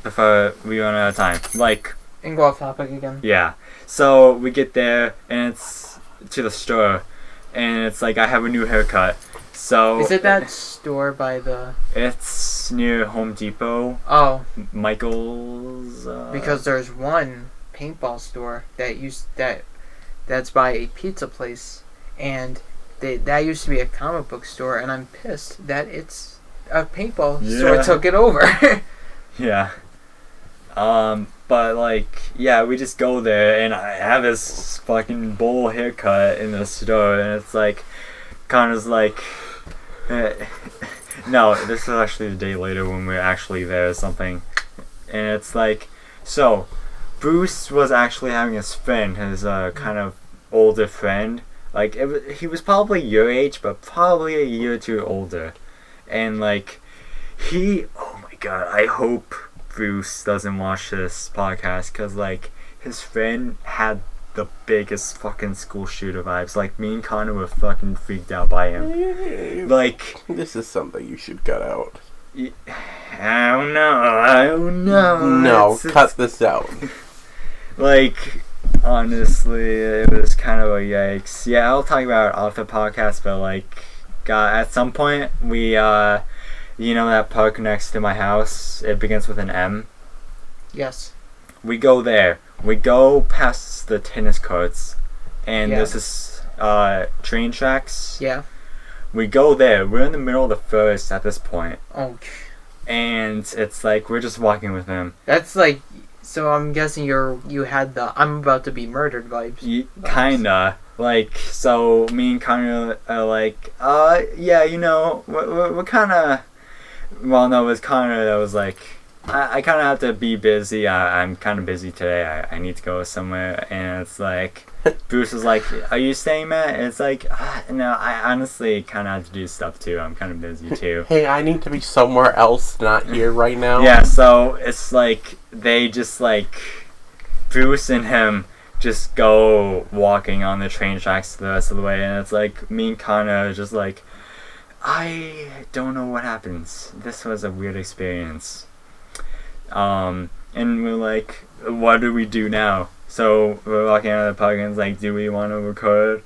before we run out of time. Like. And go off topic again. Yeah. So we get there and it's to the store, and it's like I have a new haircut. So is it that store by the? It's near Home Depot. Oh. Michael's. Because there's one paintball store that's by a pizza place, and that used to be a comic book store, and I'm pissed that it's a paintball store took it over. Yeah. But like, yeah, we just go there, and I have this fucking bowl haircut in the store, and it's like, kind of like, no, this is actually the day later when we're actually there or something, and it's like, so, Bruce was actually having his friend, his kind of older friend, like, he was probably your age, but probably a year or two older, and like, oh my god, I hope Bruce doesn't watch this podcast, because like his friend had the biggest fucking school shooter vibes. Like me and Connor were fucking freaked out by him. Like, this is something you should cut out. I don't know. No, cut this out. Like, honestly, it was kind of a yikes. Yeah, I'll talk about it off the podcast, but like, at some point we you know that park next to my house? It begins with an M. Yes. We go there. We go past the tennis courts, and there's this train tracks. Yeah. We go there. We're in the middle of the forest at this point. Oh. And it's like we're just walking with him. That's like, so I'm guessing you had the I'm about to be murdered vibes. Kinda. Like, so me and Connor are like, yeah, you know, we're kind of. Well, no, it was Connor that was like, I kind of have to be busy. I'm kind of busy today. I need to go somewhere. And it's like, Bruce was like, are you staying, Matt? And it's like, no, I honestly kind of have to do stuff too. I'm kind of busy too. Hey, I need to be somewhere else, not here right now. Yeah, so it's like, they just like, Bruce and him just go walking on the train tracks the rest of the way. And it's like, me and Connor are just like, I don't know what happens. This was a weird experience. And we're like, what do we do now? So we're walking out of the park and it's like, do we want to record?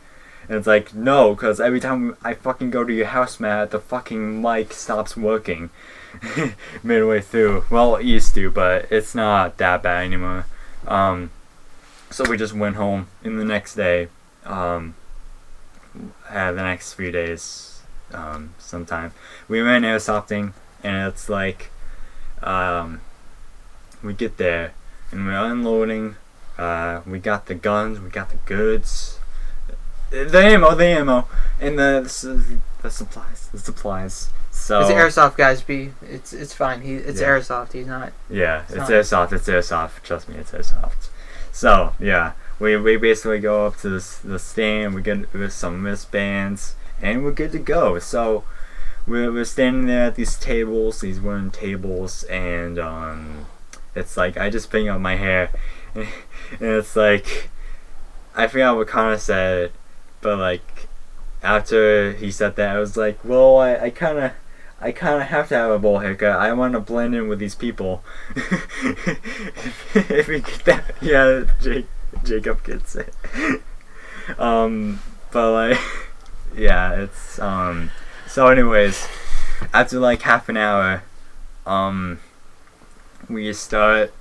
And it's like, no, because every time I fucking go to your house, Matt, the fucking mic stops working midway through. Well, it used to, but it's not that bad anymore. So we just went home. And the next day, the next 3 days, sometime we went airsofting, and it's like we get there and we're unloading. We got the guns, we got the goods, the ammo, and the supplies. So it's airsoft, guys. It's fine. It's airsoft. He's not. Yeah, it's airsoft. It's airsoft. Trust me, it's airsoft. So yeah, we basically go up to the stand. We get some wristbands. And we're good to go. So we're standing there at these tables, these wooden tables, and it's like I just bring up my hair, and it's like I forgot what Connor said, but like after he said that, I was like, well, I kind of have to have a bowl haircut. I want to blend in with these people. If we get that, yeah, Jacob gets it. But like. Yeah, it's so anyways, after like half an hour, we start.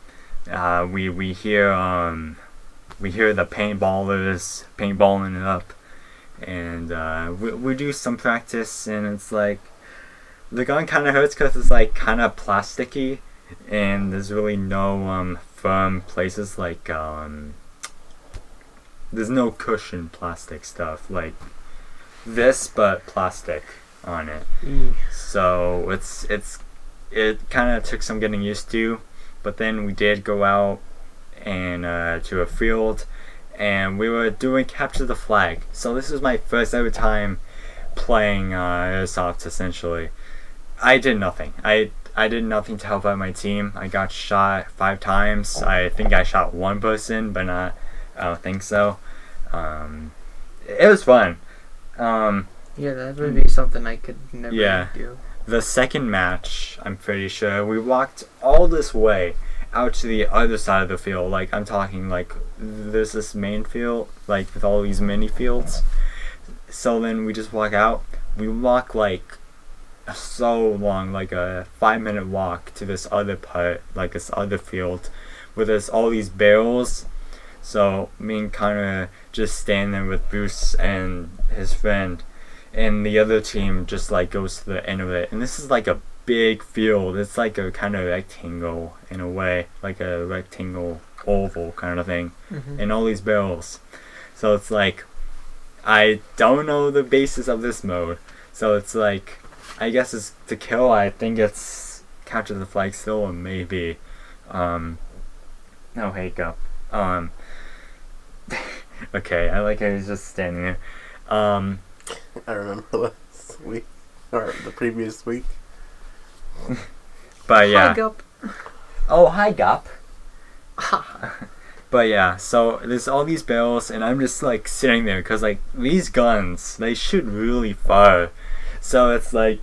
We hear the paintballers paintballing it up, and we do some practice, and it's like the gun kind of hurts because it's like kind of plasticky, and there's really no firm places like there's no cushion plastic stuff like this, but plastic on it. So it kind of took some getting used to, but then we did go out and to a field, and we were doing capture the flag. So this was my first ever time playing airsoft. Essentially, I did nothing. I did nothing to help out my team. I got shot 5 times. I think I shot one person, but not. I don't think so. It was fun. Yeah, that would be something I could never do. The second match, I'm pretty sure, we walked all this way out to the other side of the field. Like, I'm talking, like, there's this main field, like, with all these mini fields. So then we just walk out. We walk, like, so long, like a 5-minute walk to this other part, like this other field, where there's all these barrels. So me and Connor just stand there with Bruce and his friend, and the other team just like goes to the end of it. And this is like a big field. It's like a kind of rectangle in a way, like a rectangle oval kind of thing, and all these barrels. So it's like, I don't know the basis of this mode. So it's like, I guess it's to kill. I think it's capture the flag still, or maybe no hiccup. Okay, I like how he's just standing there. I remember last week, or the previous week. But yeah. Hi, Gup. Oh, hi, Gup. But yeah, so there's all these barrels, and I'm just like sitting there because like these guns, they shoot really far. So it's like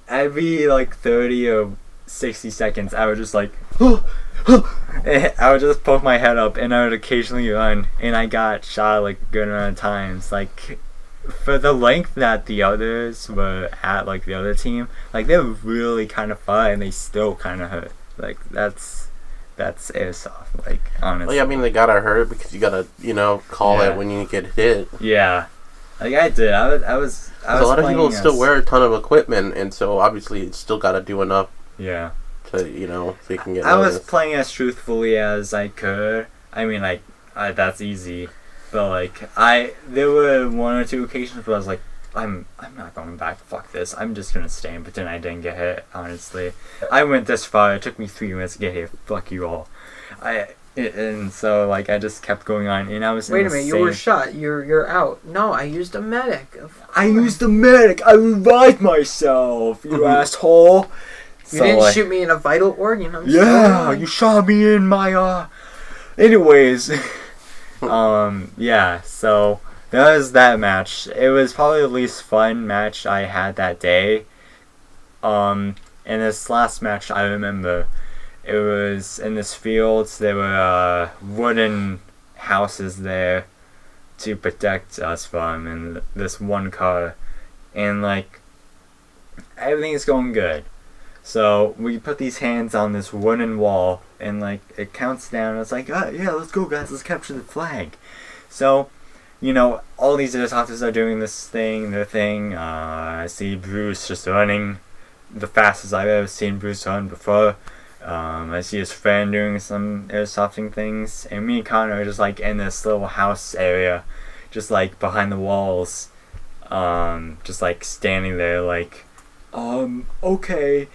every like 30 or 60 seconds, I would just like, I would just poke my head up, and I would occasionally run, and I got shot like a good amount of times. Like, for the length that the others were at, like the other team, like they were really kind of far, and they still kind of hurt. Like that's airsoft. Like honestly. Well, yeah, I mean they gotta hurt because you gotta call it when you get hit. Yeah, like I did. I was. A lot of people still wear a ton of equipment, and so obviously it's still gotta do enough. Yeah. To so you can get. I was playing as truthfully as I could. I mean, like that's easy. But like there were 1 or 2 occasions where I was like, I'm not going back. Fuck this. I'm just gonna stay and pretend I didn't get hit. Honestly, I went this far. It took me 3 minutes to get here. Fuck you all. And so like I just kept going on, and I was. Wait a minute. You were shot. You're out. No, I used a medic. I used a medic. I revived myself. You asshole. You didn't shoot me in a vital organ. I'm sorry. You shot me in my Anyways. Yeah, so that was that match. It was probably the least fun match I had that day. And this last match, I remember, it was in this field. There were wooden houses there to protect us from, and this one car, and like everything's going good. So we put these hands on this wooden wall, and like it counts down. It's like, yeah, let's go, guys. Let's capture the flag. So, all these airsofters are doing this thing, their thing. I see Bruce just running the fastest I've ever seen Bruce run before. I see his friend doing some airsofting things, and me and Connor are just like in this little house area, just like behind the walls, just like standing there, like, okay.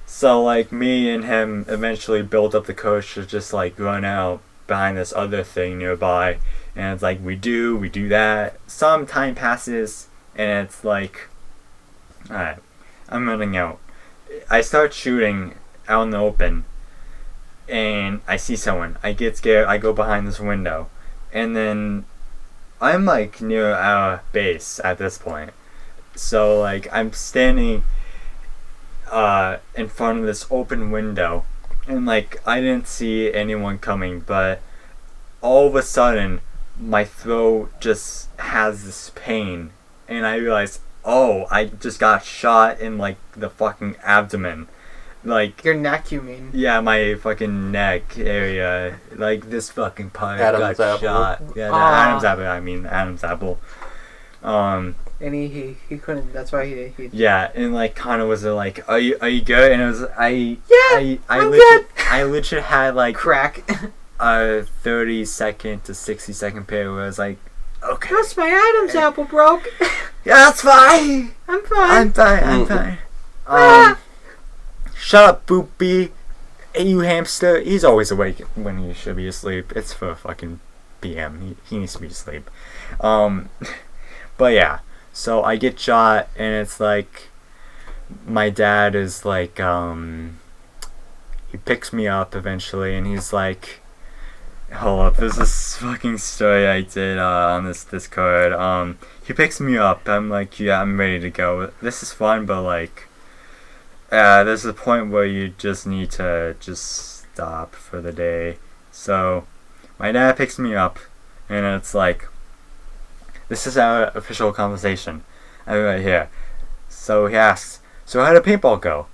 So like me and him eventually built up the courage to just like run out behind this other thing nearby, and it's like we do that. Some time passes, and it's like, alright, I'm running out. I start shooting out in the open, and I see someone. I get scared. I go behind this window, and then I'm like near our base at this point. So like I'm standing in front of this open window, and like I didn't see anyone coming, but all of a sudden my throat just has this pain, and I realized oh, I just got shot in like the fucking abdomen. Like Your neck, you mean? yeah, my fucking neck area. Like this fucking part Adam's got apple. shot. Yeah, the Ah. Adam's apple. I mean Adam's apple. And he couldn't. That's why he. Yeah, and like kind of was like, are you good? And it was I I'm legit, I legit had like Crack. a 30-second to 60-second period where I was like, okay, That's my Adam's apple broke. yeah, that's fine. I'm fine. I'm fine. Shut up, Boopy. Hey, you hamster. He's always awake when he should be asleep. It's for fucking PM. He needs to be asleep. But yeah. So I get shot, and it's like my dad is like, he picks me up eventually, and he's like, hold up, there's this fucking story I did on this Discord. He picks me up. I'm like, yeah, I'm ready to go. This is fun, but like, there's a point where you just need to just stop for the day. So my dad picks me up, and it's like, this is our official conversation. I'm right here. So he asks, so how did paintball go?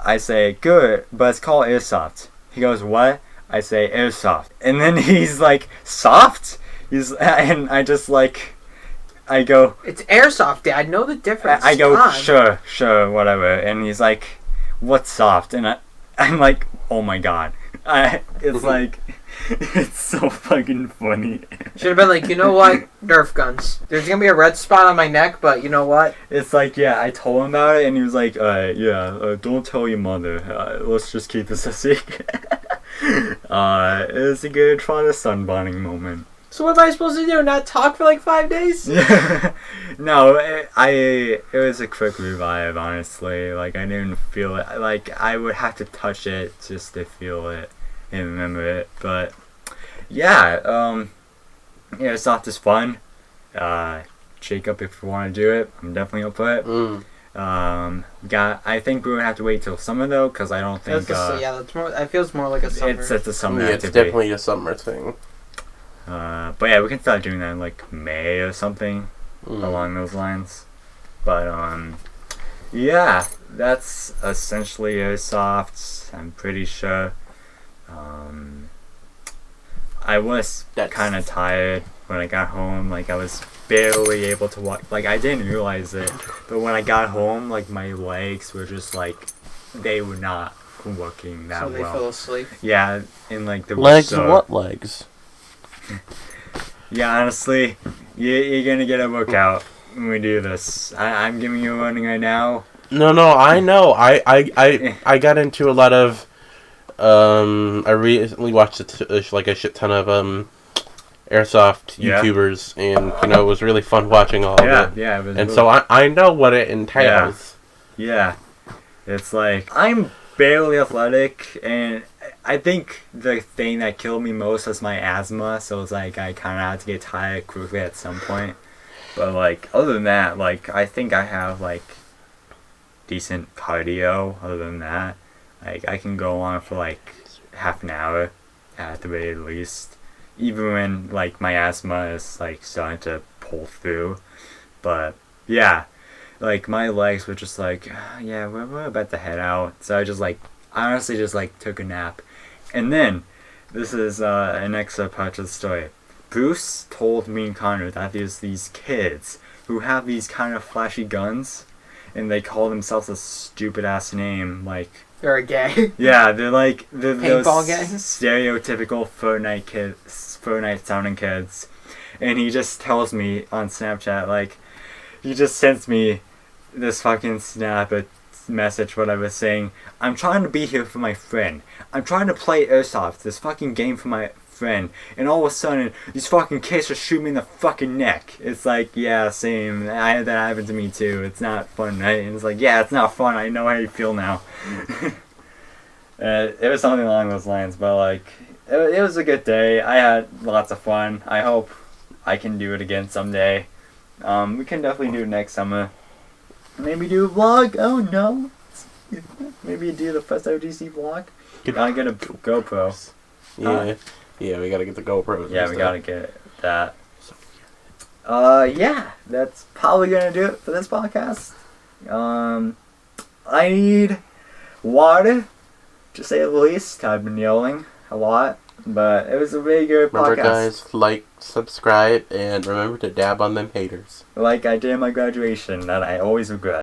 I say, good, but it's called airsoft. He goes, what? I say, airsoft. And then he's like, soft? And I just like, I go, It's airsoft, Dad. Know the difference. I go, Come on. sure, whatever. And he's like, what's soft? And I'm like, oh my god. It's like, it's so fucking funny. Should have been like, you know what? Nerf guns. There's gonna be a red spot on my neck, but you know what? It's like, yeah, I told him about it, and he was like, don't tell your mother. Let's just keep this a secret. It was a good father son bonding moment. So what am I supposed to do? Not talk for like 5 days? No, it was a quick revive, honestly. Like, I didn't feel it. Like, I would have to touch it just to feel it and remember it. But, yeah, airsoft is fun. Jacob, if you want to do it, I'm definitely up for it. I think we're gonna have to wait till summer though, because I don't think. That's more. It feels more like a summer. It's a summer Yeah, activity. it's definitely a summer thing. But yeah, we can start doing that in like May or something along those lines. But yeah, that's essentially airsoft. I'm pretty sure. I was kind of tired when I got home. Like, I was barely able to walk. Like, I didn't realize it, but when I got home, like, my legs were just like, they were not working that well. So they fell asleep. Yeah, and like the Legs? What legs? Yeah, honestly, you're gonna get a workout when we do this. I'm giving you a warning right now. No, I know. I got into a lot of. I recently watched a shit ton of airsoft YouTubers, and it was really fun watching all of it. Yeah, it was. And so I know what it entails. Yeah, it's like I'm barely athletic, and I think the thing that killed me most was my asthma. So it's like I kind of had to get tired quickly at some point. But like other than that, like I think I have like decent cardio. Other than that, like I can go on for like half an hour at the very least, even when like my asthma is like starting to pull through. But yeah, like my legs were just like, yeah, we're about to head out. So I just like honestly just like took a nap. And then this is an extra part of the story. Bruce told me and Connor that there's these kids who have these kind of flashy guns, and they call themselves a stupid ass name like. They're gay. Yeah, they're like those Paintball gangs? stereotypical Fortnite sounding kids. And he just tells me on Snapchat, like, he just sends me this fucking snap, a message, whatever, saying, I'm trying to be here for my friend. I'm trying to play Airsoft, this fucking game for my friend. And all of a sudden, these fucking kids just shoot me in the fucking neck. It's like, yeah, same. That happened to me too. It's not fun, right? And it's like, yeah, it's not fun. I know how you feel now. It was something along those lines, but like, it was a good day. I had lots of fun. I hope I can do it again someday. We can definitely do it next summer. Maybe do a vlog. Oh no. Maybe do the first OGC vlog. I get a GoPro. Yeah, we gotta get the GoPros. Yeah, we gotta get that. Yeah, that's probably gonna do it for this podcast. I need water, to say the least. I've been yelling a lot, but it was a very good Remember, podcast. guys, like, subscribe, and remember to dab on them haters. Like I did in my graduation, that I always regret.